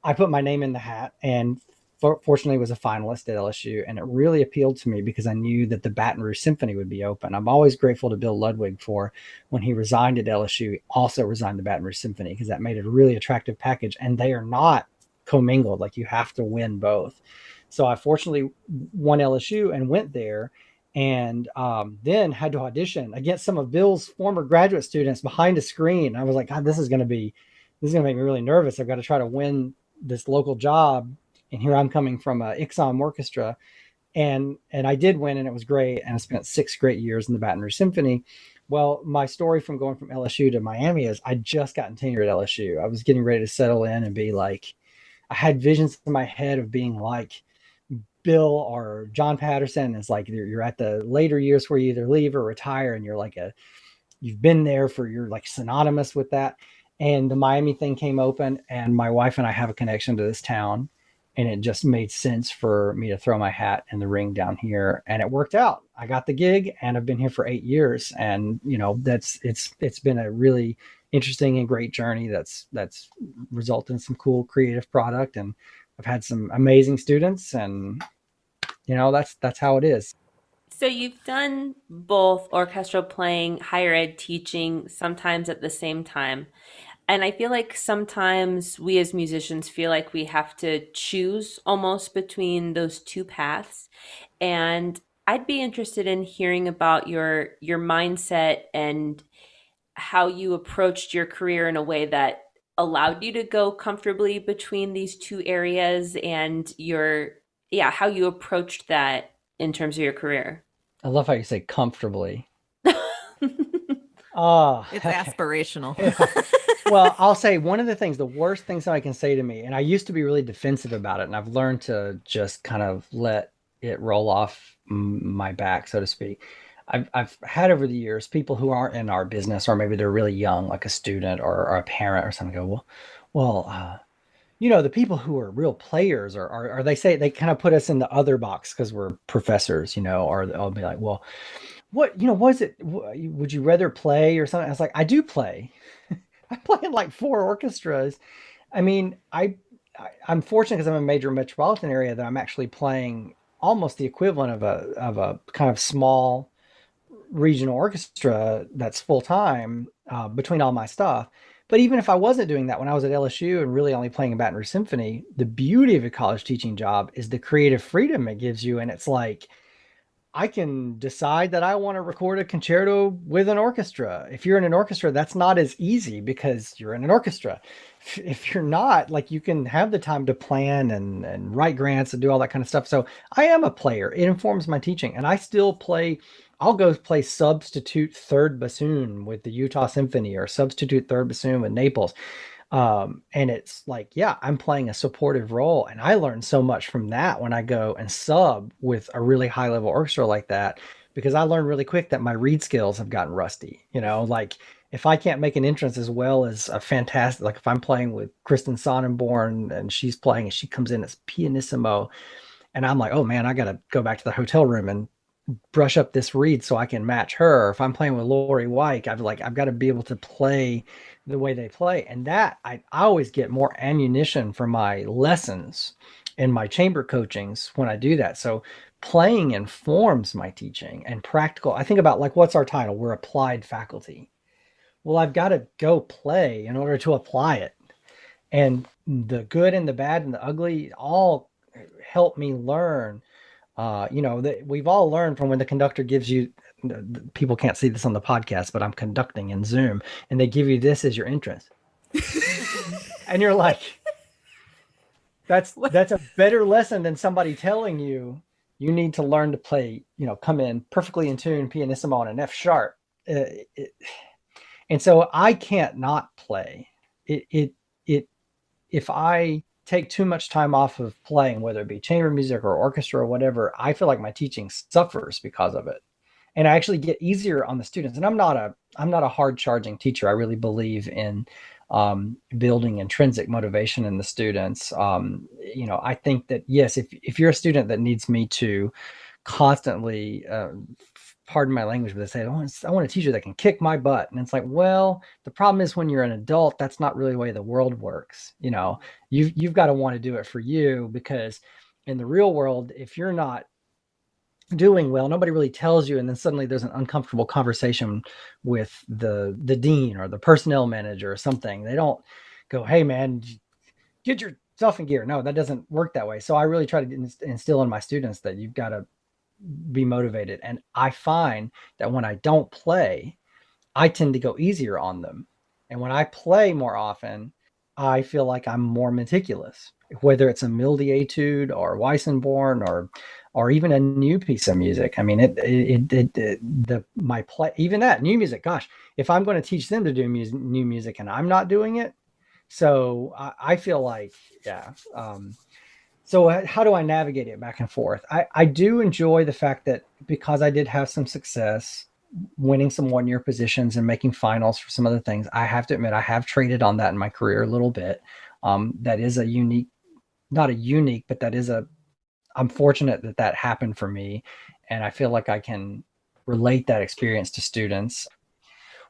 I put my name in the hat and fortunately was a finalist at LSU. And it really appealed to me because I knew that the Baton Rouge Symphony would be open. I'm always grateful to Bill Ludwig for when he resigned at LSU, he also resigned the Baton Rouge Symphony because that made it a really attractive package. And they are not commingled. Like you have to win both. So I fortunately won LSU and went there and then had to audition against some of Bill's former graduate students behind a screen. I was like, God, this is going to make me really nervous. I've got to try to win this local job. And here I'm coming from a Ixom orchestra. And I did win and it was great. And I spent 6 great years in the Baton Rouge Symphony. Well, my story from going from LSU to Miami is I just gotten tenure at LSU. I was getting ready to settle in and be like, I had visions in my head of being like Bill or John Patterson. It's like you're at the later years where you either leave or retire and you're like you've been there for, you're like synonymous with that. And the Miami thing came open and my wife and I have a connection to this town and it just made sense for me to throw my hat in the ring down here and it worked out. I got the gig and I've been here for 8 years and it's been a really interesting and great journey that's resulted in some cool creative product and I've had some amazing students and that's how it is. So you've done both orchestral playing, higher ed teaching, sometimes at the same time. And I feel like sometimes we as musicians feel like we have to choose almost between those two paths. And I'd be interested in hearing about your mindset and how you approached your career in a way that allowed you to go comfortably between these two areas and how you approached that in terms of your career. I love how you say comfortably. It's aspirational. Well, I'll say the worst things that I can say to me, and I used to be really defensive about it, and I've learned to just kind of let it roll off my back, so to speak. I've had over the years people who aren't in our business, or maybe they're really young, like a student or a parent or something, go, the people who are real players or they say they kind of put us in the other box because we're professors, or I'll be like, well, what is it? Would you rather play or something? I was like, I do play. I play in like 4 orchestras. I mean, I'm fortunate because I'm in a major metropolitan area that I'm actually playing almost the equivalent of a kind of small regional orchestra that's full time between all my stuff. But even if I wasn't doing that when I was at LSU and really only playing in Baton Rouge Symphony, the beauty of a college teaching job is the creative freedom it gives you. And it's like, I can decide that I want to record a concerto with an orchestra. If you're in an orchestra, that's not as easy because you're in an orchestra. If you're not, like, you can have the time to plan and write grants and do all that kind of stuff. So I am a player. It informs my teaching. And I still play. I'll go play substitute third bassoon with the Utah Symphony or substitute third bassoon with Naples. And it's like, yeah, I'm playing a supportive role. And I learned so much from that when I go and sub with a really high level orchestra like that, because I learned really quick that my reed skills have gotten rusty. Like if I can't make an entrance as well as a fantastic, like if I'm playing with Kristen Sonnenborn and she's playing and she comes in as pianissimo and I'm like, oh man, I got to go back to the hotel room and brush up this reed so I can match her. If I'm playing with Lori Wyke, I've got to be able to play the way they play. And that I always get more ammunition for my lessons and my chamber coachings when I do that. So playing informs my teaching and practical. I think about like, what's our title? We're applied faculty. Well, I've got to go play in order to apply it. And the good and the bad and the ugly all help me learn. That we've all learned from when the conductor gives you, people can't see this on the podcast, but I'm conducting in Zoom and they give you this as your entrance. And you're like, that's a better lesson than somebody telling you need to learn to play, come in perfectly in tune, pianissimo on an F sharp. And so I can't not play if I take too much time off of playing, whether it be chamber music or orchestra or whatever, I feel like my teaching suffers because of it. And I actually get easier on the students. And I'm not a hard charging teacher. I really believe in building intrinsic motivation in the students. I think that, yes, if you're a student that needs me to constantly, pardon my language, but they say, I want a teacher that can kick my butt. And it's like, well, the problem is when you're an adult, that's not really the way the world works. You've got to want to do it for you, because in the real world, if you're not doing well, nobody really tells you, and then suddenly there's an uncomfortable conversation with the dean or the personnel manager or something. They don't go, hey man, get your stuff in gear. No, that doesn't work that way. So I really try to instill in my students that you've got to be motivated. And I find that when I don't play, I tend to go easier on them. And when I play more often, I feel like I'm more meticulous, whether it's a Milde etude or Weissenborn or even a new piece of music. I mean, even that new music, gosh, if I'm going to teach them to do new music and I'm not doing it. So I feel like, yeah. So how do I navigate it back and forth? I do enjoy the fact that because I did have some success winning some one-year positions and making finals for some other things, I have to admit I have traded on that in my career a little bit. That is I'm fortunate that happened for me. And I feel like I can relate that experience to students.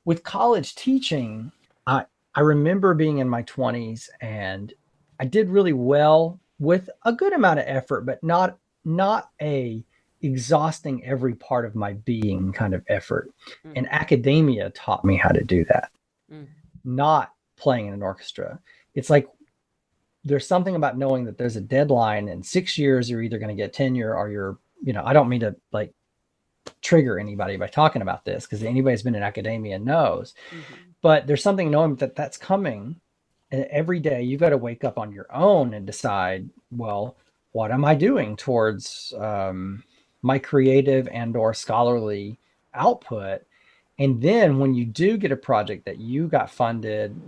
With college teaching, I remember being in my 20s and I did really well with a good amount of effort, but not a exhausting every part of my being kind of effort. And academia taught me how to do that. Not playing in an orchestra. It's like there's something about knowing that there's a deadline. In 6 years you're either going to get tenure or you're, I don't mean to like trigger anybody by talking about this, because anybody who's been in academia knows. But there's something knowing that that's coming. And every day you've got to wake up on your own and decide, well, what am I doing towards my creative and or scholarly output? And then when you do get a project that you got funded,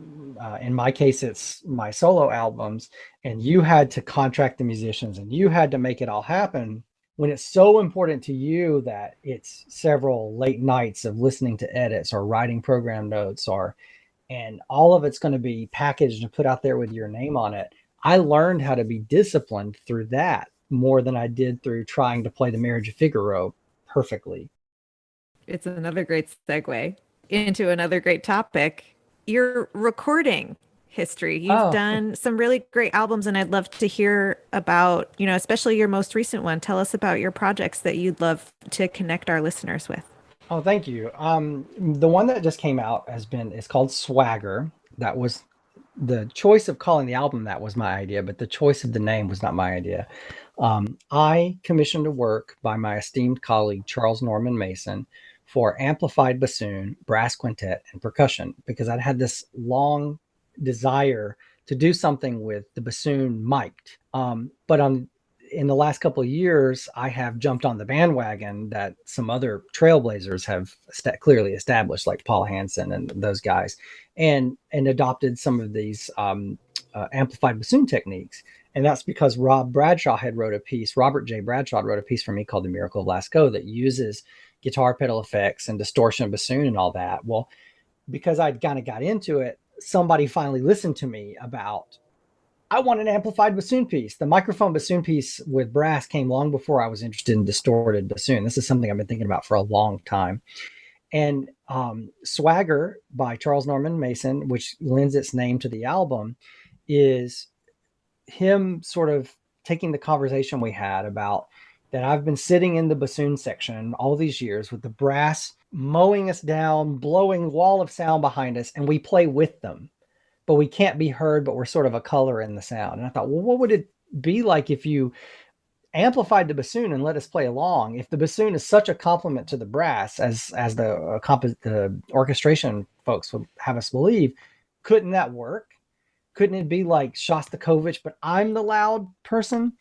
in my case, it's my solo albums, and you had to contract the musicians and you had to make it all happen, when it's so important to you that it's several late nights of listening to edits or writing program notes, and all of it's going to be packaged and put out there with your name on it. I learned how to be disciplined through that more than I did through trying to play the Marriage of Figaro perfectly. It's another great segue into another great topic, your recording history. You've done some really great albums, and I'd love to hear about, especially your most recent one. Tell us about your projects that you'd love to connect our listeners with. Oh, thank you. The one that just came out is called Swagger. That was the choice of calling the album. That was my idea, but the choice of the name was not my idea. I commissioned a work by my esteemed colleague, Charles Norman Mason, for amplified bassoon, brass quintet, and percussion, because I'd had this long desire to do something with the bassoon mic'd. But in the last couple of years, I have jumped on the bandwagon that some other trailblazers have clearly established, like Paul Hansen and those guys, and adopted some of these amplified bassoon techniques. And that's because Robert J. Bradshaw wrote a piece for me called The Miracle of Glasgow that uses guitar pedal effects and distortion bassoon and all that. Well, because I'd kind of got into it, somebody finally listened to me about, I want an amplified bassoon piece. The microphone bassoon piece with brass came long before I was interested in distorted bassoon. This is something I've been thinking about for a long time. And Swagger by Charles Norman Mason, which lends its name to the album, is him sort of taking the conversation we had about that I've been sitting in the bassoon section all these years with the brass mowing us down, blowing wall of sound behind us, and we play with them, but we can't be heard, but we're sort of a color in the sound. And I thought, well, what would it be like if you amplified the bassoon and let us play along? If the bassoon is such a complement to the brass as the orchestration folks would have us believe, couldn't that work? Couldn't it be like Shostakovich, but I'm the loud person?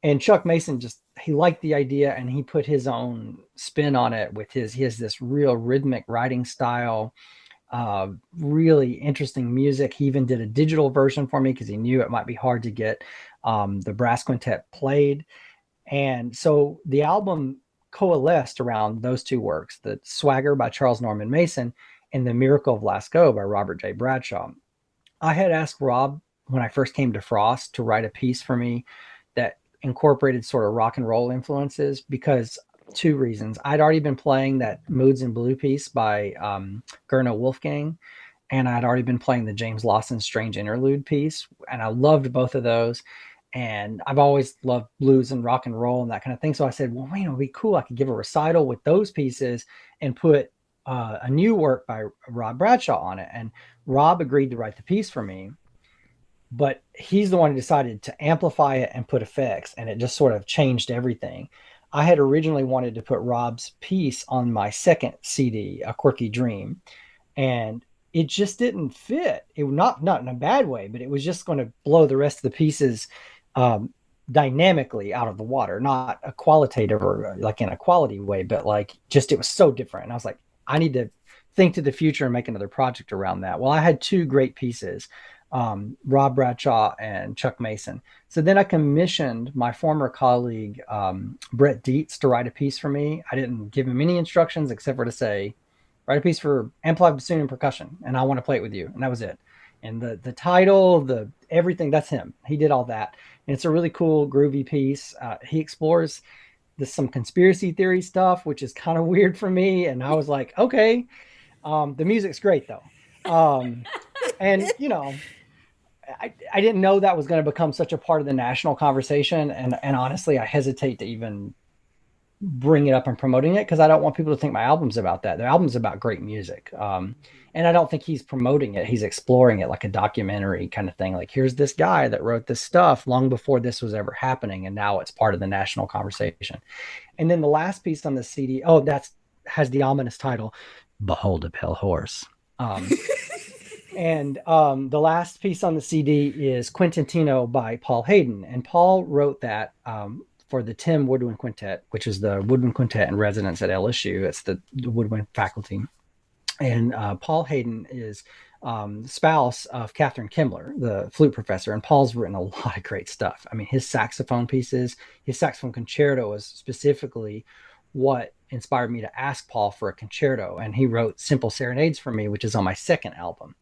And Chuck Mason he liked the idea, and he put his own spin on it with he has this real rhythmic writing style, really interesting music. He even did a digital version for me because he knew it might be hard to get the brass quintet played. And so the album coalesced around those two works, the Swagger by Charles Norman Mason and the Miracle of Glasgow by Robert J. Bradshaw. I had asked Rob when I first came to Frost to write a piece for me that incorporated sort of rock and roll influences because two reasons. I'd already been playing that Moods in Blue piece by Gurno Wolfgang, and I'd already been playing the James Lawson Strange Interlude piece, and I loved both of those. And I've always loved blues and rock and roll and that kind of thing. So I said, well, man, it'd be cool. I could give a recital with those pieces and put a new work by Rob Bradshaw on it. And Rob agreed to write the piece for me, but he's the one who decided to amplify it and put effects, and it just sort of changed everything. I had originally wanted to put Rob's piece on my second CD, A Quirky Dream, and it just didn't fit. It not in a bad way, but it was just going to blow the rest of the pieces dynamically out of the water, not a qualitative or like in a quality way, but like just it was so different. And I was like, I need to think to the future and make another project around that. Well, I had two great pieces, Rob Bradshaw and Chuck Mason. So then I commissioned my former colleague, Brett Dietz, to write a piece for me. I didn't give him any instructions except for to say, write a piece for amplified bassoon and percussion, and I want to play it with you. And that was it. And the title, the everything, that's him. He did all that. And it's a really cool, groovy piece. He explores some conspiracy theory stuff, which is kind of weird for me. And I was like, okay, the music's great though. And you know, I didn't know that was going to become such a part of the national conversation. And honestly, I hesitate to even bring it up and promoting it because I don't want people to think my album's about that. The album's about great music. And I don't think he's promoting it. He's exploring it like a documentary kind of thing. Like, here's this guy that wrote this stuff long before this was ever happening. And now it's part of the national conversation. And then the last piece on the CD, has the ominous title, Behold a Pale Horse. And the last piece on the CD is Quentin Tino by Paul Hayden. And Paul wrote that for the Tim Woodwind Quintet, which is the woodwind quintet in residence at LSU. It's the woodwind faculty. And Paul Hayden is spouse of Catherine Kimmler, the flute professor. And Paul's written a lot of great stuff. I mean, his saxophone pieces, his saxophone concerto is specifically what inspired me to ask Paul for a concerto. And he wrote Simple Serenades for me, which is on my second album.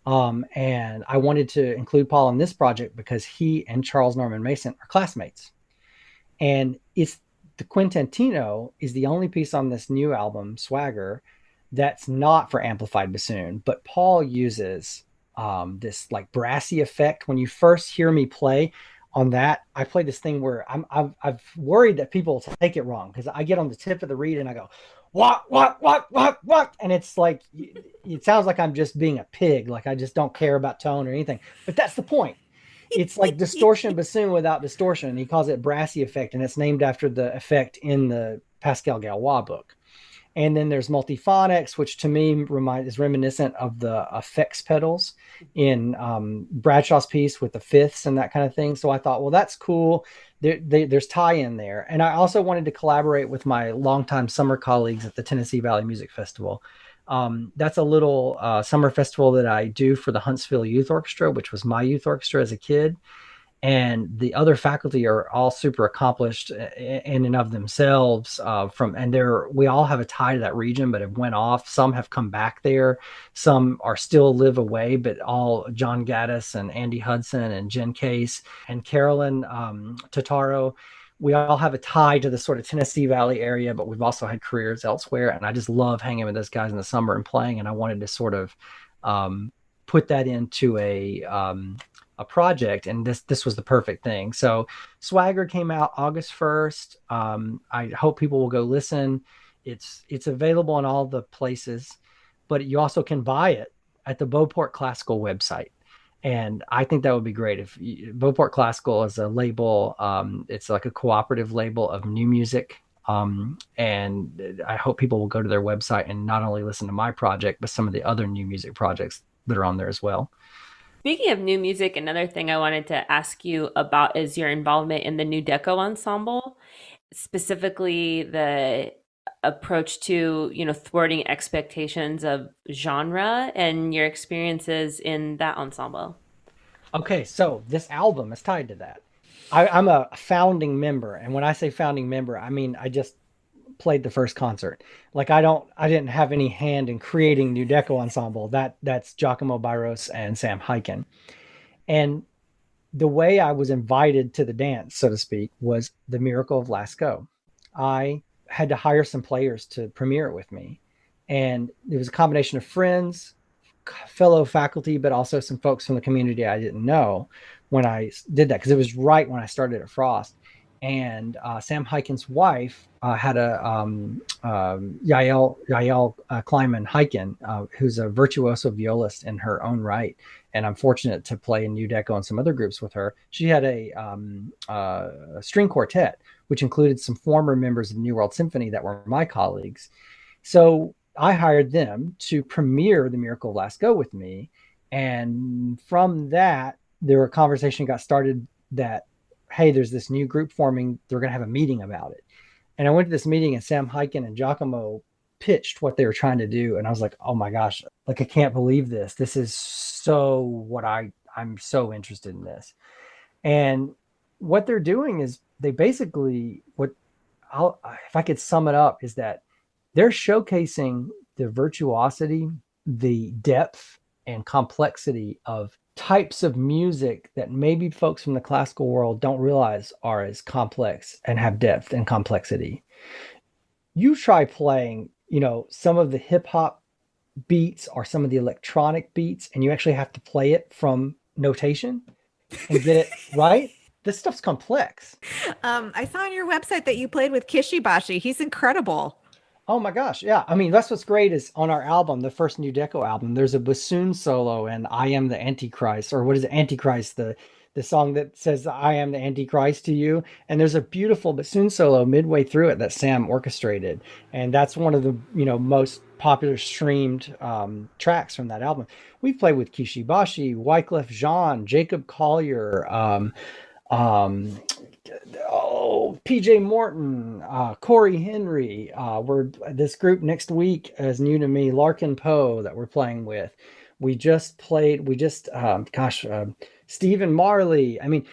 And I wanted to include Paul in this project because he and Charles Norman Mason are classmates. And it's the Quintentino is the only piece on this new album, Swagger, that's not for amplified bassoon, but Paul uses this like brassy effect. When you first hear me play on that, I play this thing where I've worried that people take it wrong because I get on the tip of the reed and I go, what, and it's like, it sounds like I'm just being a pig, like I just don't care about tone or anything. But that's the point. It's like distortion bassoon without distortion. He calls it brassy effect, and it's named after the effect in the Pascal Galois book. And then there's multiphonics, which to me is reminiscent of the effects pedals in Bradshaw's piece with the fifths and that kind of thing. So I thought, well, that's cool. There's tie-in there. And I also wanted to collaborate with my longtime summer colleagues at the Tennessee Valley Music Festival. That's a little summer festival that I do for the Huntsville Youth Orchestra, which was my youth orchestra as a kid. And the other faculty are all super accomplished in and of themselves. We all have a tie to that region, but have went off. Some have come back there. Some are still live away, but all John Gaddis and Andy Hudson and Jen Case and Carolyn Totaro, we all have a tie to the sort of Tennessee Valley area, but we've also had careers elsewhere. And I just love hanging with those guys in the summer and playing. And I wanted to sort of put that into a project, and this was the perfect thing. So Swagger came out August 1st. I hope people will go listen. It's available in all the places, but you also can buy it at the Beauport Classical website. And I think that would be great if Beauport Classical is a label. It's like a cooperative label of new music. And I hope people will go to their website and not only listen to my project, but some of the other new music projects that are on there as well. Speaking of new music, another thing I wanted to ask you about is your involvement in the New Deco Ensemble, specifically the approach to, thwarting expectations of genre and your experiences in that ensemble. Okay, so this album is tied to that. I'm a founding member. And when I say founding member, I mean, I just played the first concert. Like I didn't have any hand in creating New Deco Ensemble. That's Giacomo Byros and Sam Hyken. And the way I was invited to the dance, so to speak, was the Miracle of Glasgow. I had to hire some players to premiere it with me. And it was a combination of friends, fellow faculty, but also some folks from the community I didn't know when I did that, because it was right when I started at Frost. And Sam Hyken's wife had a Yael Kleiman Hyken, who's a virtuoso violist in her own right. And I'm fortunate to play in New Deco and some other groups with her. She had a string quartet, which included some former members of New World Symphony that were my colleagues. So I hired them to premiere the Miracle of Glasgow with me. And from that, there a conversation got started that, hey, there's this new group forming. They're going to have a meeting about it. And I went to this meeting, and Sam Hyken and Giacomo pitched what they were trying to do. And I was like, oh my gosh, like, I can't believe this. This is so what I'm so interested in this. And what they're doing is they basically, if I could sum it up, is that they're showcasing the virtuosity, the depth and complexity of types of music that maybe folks from the classical world don't realize are as complex and have depth and complexity. You try playing, some of the hip hop beats or some of the electronic beats, and you actually have to play it from notation and get it right. This stuff's complex. I saw on your website that you played with Kishibashi. He's incredible. Oh my gosh. Yeah. I mean, that's what's great is on our album, the first New Deco album, there's a bassoon solo and I Am the Antichrist, or what is it? Antichrist, the song that says I am the Antichrist to you. And there's a beautiful bassoon solo midway through it that Sam orchestrated. And that's one of the, most popular streamed tracks from that album. We've played with Kishibashi, Wyclef Jean, Jacob Collier, PJ Morton, Corey Henry. We're this group next week is new to me, Larkin Poe, that we're playing with. Stephen Marley. I mean,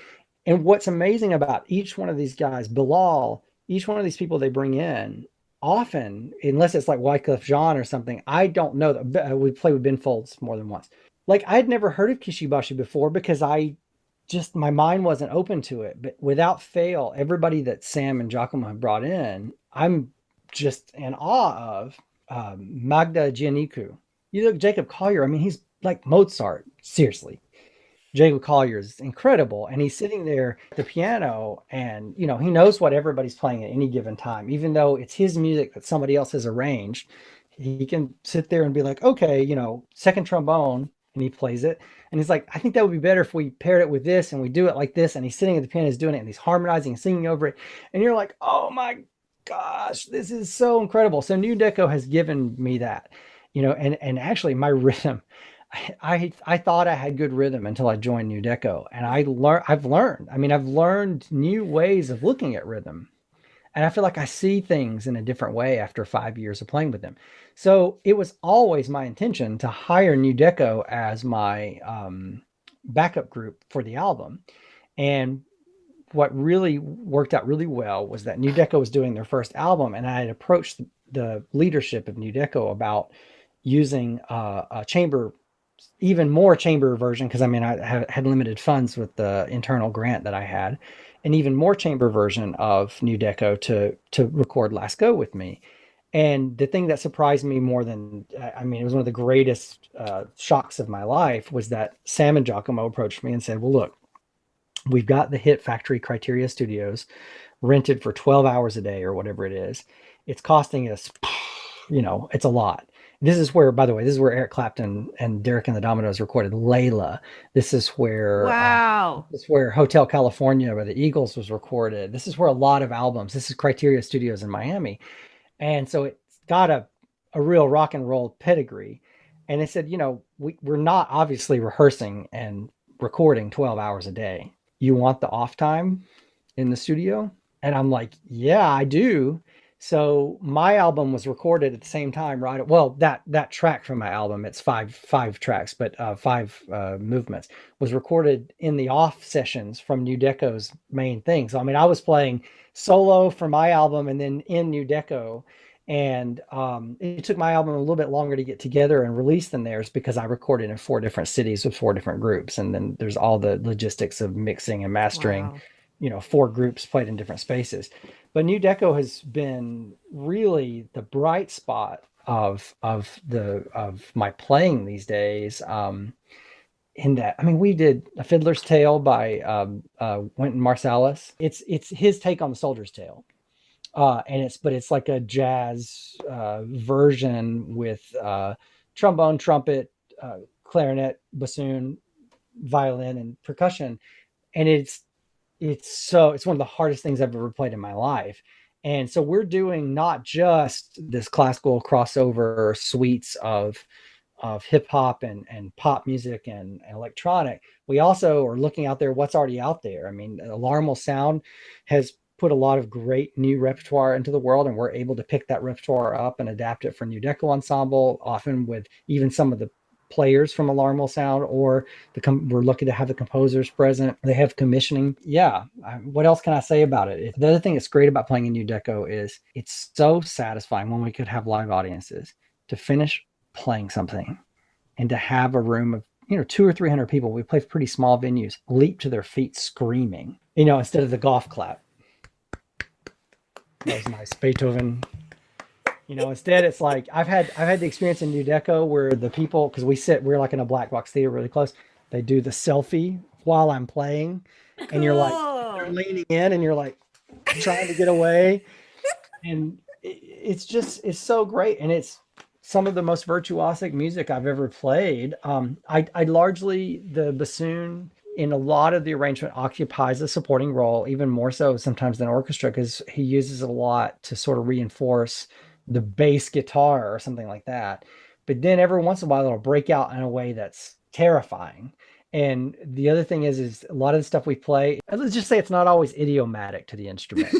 and what's amazing about each one of these guys, Bilal, each one of these people they bring in, often, unless it's like Wyclef Jean or something, I don't know that we played with Ben Folds more than once. Like, I'd never heard of Kishibashi before because my mind wasn't open to it. But without fail, everybody that Sam and Giacomo have brought in, I'm just in awe of. Magda Giannikou. You look, Jacob Collier, I mean, he's like Mozart, seriously. Jacob Collier is incredible. And he's sitting there at the piano and, he knows what everybody's playing at any given time, even though it's his music that somebody else has arranged. He can sit there and be like, okay, second trombone, and he plays it. And he's like, I think that would be better if we paired it with this and we do it like this. And he's sitting at the piano, he's doing it, and he's harmonizing and singing over it. And you're like, oh my gosh, this is so incredible. So New Deco has given me that, and actually my rhythm, I thought I had good rhythm until I joined New Deco. And I've learned new ways of looking at rhythm. And I feel like I see things in a different way after 5 years of playing with them. So it was always my intention to hire New Deco as my backup group for the album. And what really worked out really well was that New Deco was doing their first album, and I had approached the leadership of New Deco about using a chamber, even more chamber version, because I had limited funds with the internal grant that I had, an even more chamber version of New Deco to record Glasgow with me. And the thing that surprised me more than, it was one of the greatest shocks of my life, was that Sam and Giacomo approached me and said, well, look, we've got the Hit Factory Criteria Studios rented for 12 hours a day or whatever it is. It's costing us, it's a lot. This is where, by the way, Eric Clapton and Derek and the Dominoes recorded Layla. This is where, wow. This is where Hotel California, where the Eagles was recorded. This is where a lot of albums. This is Criteria Studios in Miami, and so it's got a real rock and roll pedigree. And they said, we're not obviously rehearsing and recording 12 hours a day. You want the off time in the studio? And I'm like, yeah, I do. So my album was recorded at the same time, right? Well, that track from my album, it's five tracks, but five movements, was recorded in the off sessions from New Deco's main thing. So I mean, I was playing solo for my album and then in New Deco. And it took my album a little bit longer to get together and release than theirs because I recorded in 4 different cities with 4 different groups. And then there's all the logistics of mixing and mastering, Wow. 4 groups played in different spaces. But New Deco has been really the bright spot of my playing these days. In that, I mean, we did A Fiddler's Tale by Wynton Marsalis. It's his take on The Soldier's Tale. But it's like a jazz version with trombone, trumpet, clarinet, bassoon, violin, and percussion. And it's one of the hardest things I've ever played in my life. And so we're doing not just this classical crossover suites of hip hop and pop music and electronic. We also are looking out there what's already out there. I mean, Alarmal Sound has put a lot of great new repertoire into the world, and we're able to pick that repertoire up and adapt it for New Deco Ensemble, often with even some of the players from Alarmal Sound, or we're lucky to have the composers present. They have commissioning. Yeah. What else can I say about it? The other thing that's great about playing in New Deco is it's so satisfying when we could have live audiences to finish playing something and to have a room of 200 or 300 people. We play pretty small venues, leap to their feet screaming, instead of the golf clap. That was nice. Beethoven. Instead it's like I've had the experience in New Deco where the people, because we're like in a black box theater really close, they do the selfie while I'm playing, and you're like, they're leaning in and you're like trying to get away, and it's so great, and it's some of the most virtuosic music I've ever played. I largely, the bassoon in a lot of the arrangement occupies a supporting role, even more so sometimes than orchestra, because he uses it a lot to sort of reinforce the bass guitar or something like that. But then every once in a while it'll break out in a way that's terrifying. And the other thing is a lot of the stuff we play, let's just say it's not always idiomatic to the instrument.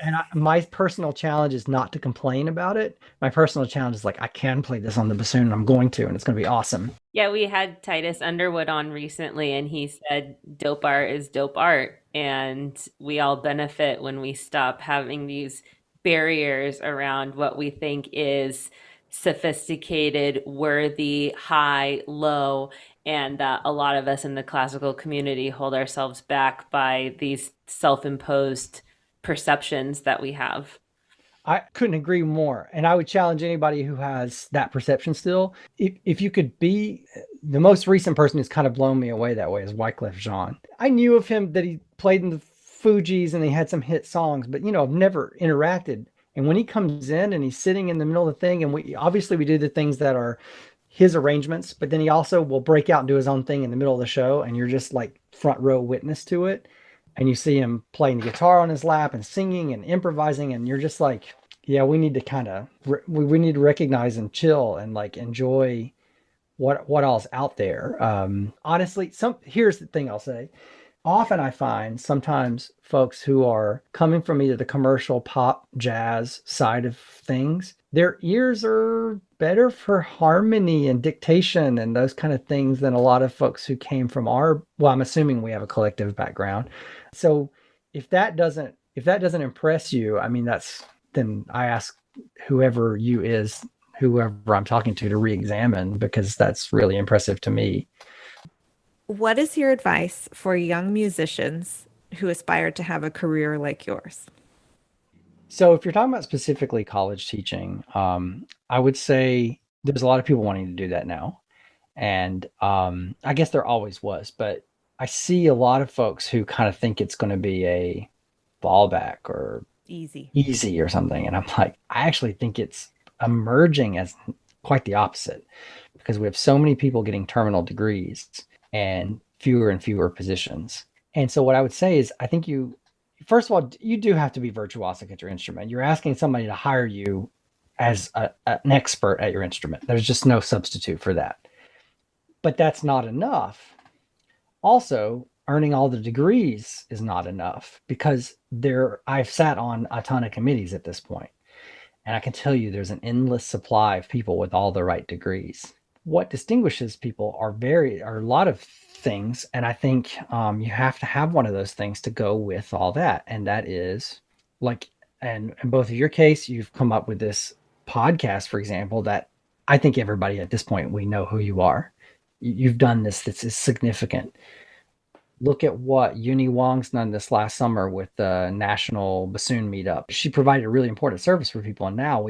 And my personal challenge is not to complain about it. My personal challenge is like, I can play this on the bassoon and I'm going to, and it's going to be awesome. Yeah, we had Titus Underwood on recently, and he said dope art is dope art. And we all benefit when we stop having these barriers around what we think is sophisticated, worthy, high, low, and that a lot of us in the classical community hold ourselves back by these self-imposed perceptions that we have. I couldn't agree more. And I would challenge anybody who has that perception still. If you could be, the most recent person who's kind of blown me away that way is Wyclef Jean. I knew of him that he played in the Fugees and he had some hit songs, but I've never interacted. And when he comes in and he's sitting in the middle of the thing, and we do the things that are his arrangements, but then he also will break out and do his own thing in the middle of the show, and you're just like front row witness to it. And you see him playing the guitar on his lap and singing and improvising, and you're just like, yeah, we need to we need to recognize and chill and like enjoy what all's out there. Honestly, here's the thing I'll say. Often I find sometimes folks who are coming from either the commercial pop jazz side of things, their ears are better for harmony and dictation and those kind of things than a lot of folks who came from I'm assuming we have a collective background. So if that doesn't impress you, I mean, then I ask whoever I'm talking to re-examine, because that's really impressive to me. What is your advice for young musicians who aspire to have a career like yours? So if you're talking about specifically college teaching, I would say there's a lot of people wanting to do that now. And I guess there always was, but I see a lot of folks who kind of think it's going to be a fallback or easy or something. And I'm like, I actually think it's emerging as quite the opposite, because we have so many people getting terminal degrees and fewer positions. And so what I would say is, I think first of all, you do have to be virtuosic at your instrument. You're asking somebody to hire you as an expert at your instrument. There's just no substitute for that. But that's not enough. Also, earning all the degrees is not enough, because I've sat on a ton of committees at this point. And I can tell you there's an endless supply of people with all the right degrees. What distinguishes people are a lot of things. And I think you have to have one of those things to go with all that. And that is like, and in both of your case, you've come up with this podcast, for example, that I think everybody at this point, we know who you are. You've done this. This is significant. Look at what Uni Wong's done this last summer with the National Bassoon Meetup. She provided a really important service for people. And now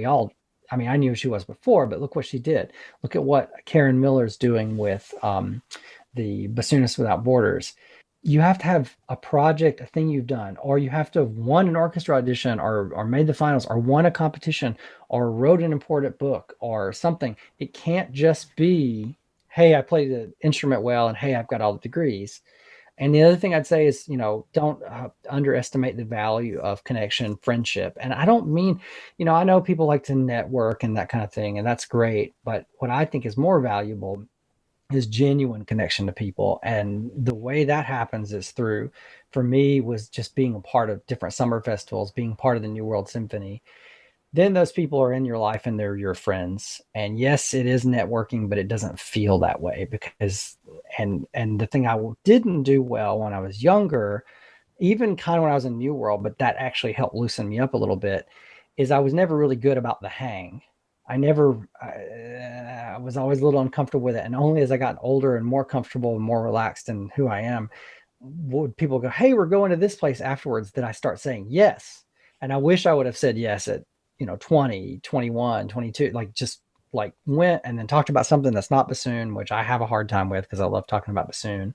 I mean, I knew who she was before, but look what she did. Look at what Karen Miller's doing with the Bassoonists Without Borders. You have to have a project, a thing you've done, or you have to have won an orchestra audition or made the finals or won a competition or wrote an important book or something. It can't just be, hey, I played the instrument well and hey, I've got all the degrees. And the other thing I'd say is, don't underestimate the value of connection, friendship. And I don't mean, I know people like to network and that kind of thing, and that's great. But what I think is more valuable is genuine connection to people. And the way that happens is through, for me, was just being a part of different summer festivals, being part of the New World Symphony. Then those people are in your life and they're your friends. And yes, it is networking, but it doesn't feel that way because, and the thing I didn't do well when I was younger, even kind of when I was in New World, but that actually helped loosen me up a little bit, is I was never really good about the hang. I was always a little uncomfortable with it. And only as I got older and more comfortable and more relaxed in who I am, would people go, hey, we're going to this place afterwards, that I start saying yes. And I wish I would have said yes at 20, 21, 22, just went and then talked about something that's not bassoon, which I have a hard time with because I love talking about bassoon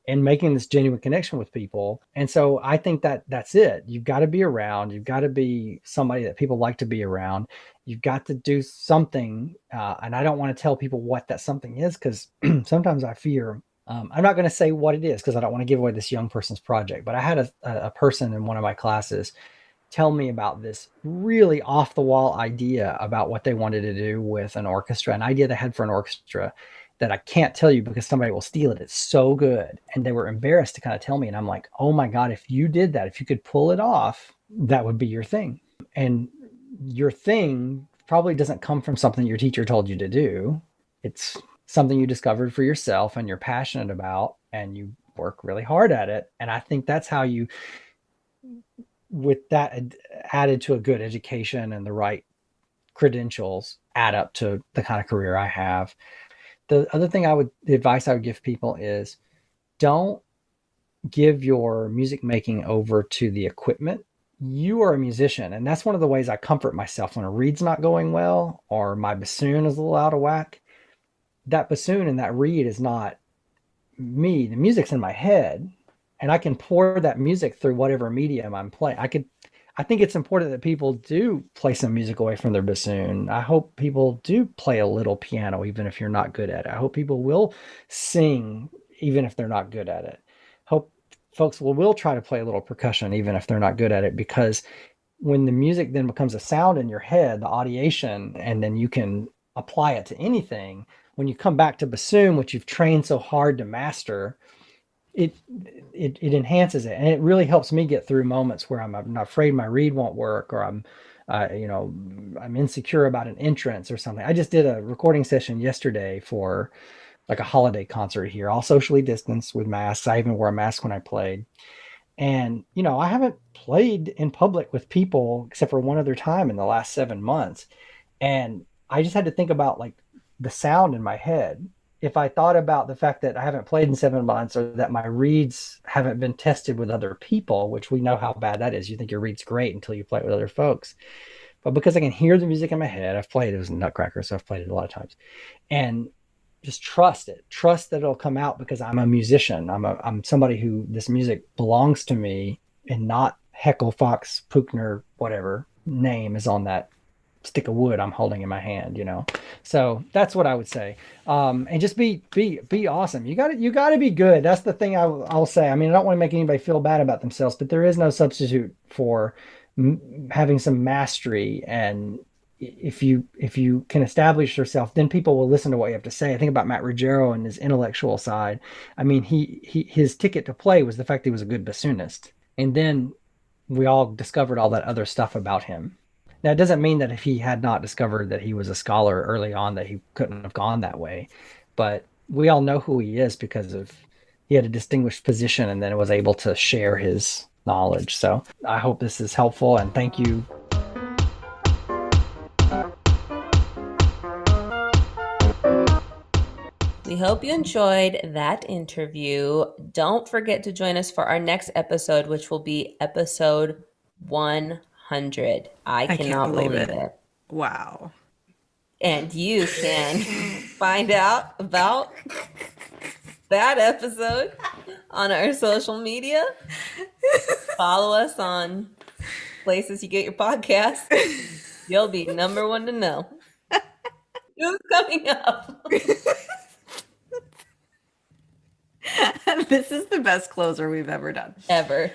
and making this genuine connection with people. And so I think that that's it. You've got to be around. You've got to be somebody that people like to be around. You've got to do something. And I don't want to tell people what that something is because sometimes I fear, I'm not going to say what it is because I don't want to give away this young person's project, but I had a person in one of my classes tell me about this really off the wall idea about what they wanted to do with an orchestra, an idea they had for an orchestra that I can't tell you because somebody will steal it. It's so good. And they were embarrassed to kind of tell me. And I'm like, oh my God, if you did that, if you could pull it off, that would be your thing. And your thing probably doesn't come from something your teacher told you to do. It's something you discovered for yourself and you're passionate about and you work really hard at it. And I think that's how you, with that added to a good education and the right credentials, add up to the kind of career I have. The other the advice I would give people is don't give your music making over to the equipment. You are a musician. And that's one of the ways I comfort myself when a reed's not going well, or my bassoon is a little out of whack. That bassoon and that reed is not me. The music's in my head. And I can pour that music through whatever medium I'm playing. I think it's important that people do play some music away from their bassoon. I hope people do play a little piano, even if you're not good at it. I hope people will sing, even if they're not good at it. Hope folks will try to play a little percussion, even if they're not good at it, because when the music then becomes a sound in your head, the audiation, and then you can apply it to anything. When you come back to bassoon, which you've trained so hard to master, it enhances it, and it really helps me get through moments where I'm not afraid my reed won't work, or I'm insecure about an entrance or something. I just did a recording session yesterday for like a holiday concert here, all socially distanced with masks. I even wore a mask when I played, and I haven't played in public with people except for one other time in the last 7 months, and I just had to think about like the sound in my head. If I thought about the fact that I haven't played in 7 months, or that my reeds haven't been tested with other people, which we know how bad that is. You think your reed's great until you play it with other folks. But because I can hear the music in my head, I've played it was Nutcracker, so I've played it a lot of times. And just trust it. Trust that it'll come out because I'm a musician. I'm somebody who this music belongs to me, and not Heckle, Fox, Puchner, whatever name is on that stick of wood I'm holding in my hand, So that's what I would say. And just be awesome. You got to be good. That's the thing I'll say. I mean, I don't want to make anybody feel bad about themselves, but there is no substitute for having some mastery. And if you can establish yourself, then people will listen to what you have to say. I think about Matt Ruggiero and his intellectual side. I mean, his ticket to play was the fact that he was a good bassoonist. And then we all discovered all that other stuff about him. Now, it doesn't mean that if he had not discovered that he was a scholar early on, that he couldn't have gone that way. But we all know who he is because of he had a distinguished position and then was able to share his knowledge. So I hope this is helpful, and thank you. We hope you enjoyed that interview. Don't forget to join us for our next episode, which will be episode 100. I cannot believe it. Wow. And you can find out about that episode on our social media. Follow us on places you get your podcasts. You'll be number one to know who's coming up. This is the best closer we've ever done. Ever.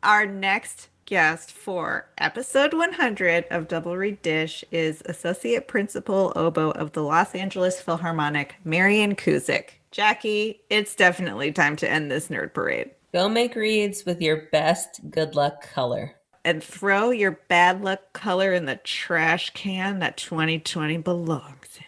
Our next guest for episode 100 of Double Reed Dish is Associate Principal Oboe of the Los Angeles Philharmonic, Marian Kuzik. Jackie, it's definitely time to end this nerd parade. Go make reads with your best good luck color. And throw your bad luck color in the trash can that 2020 belongs in.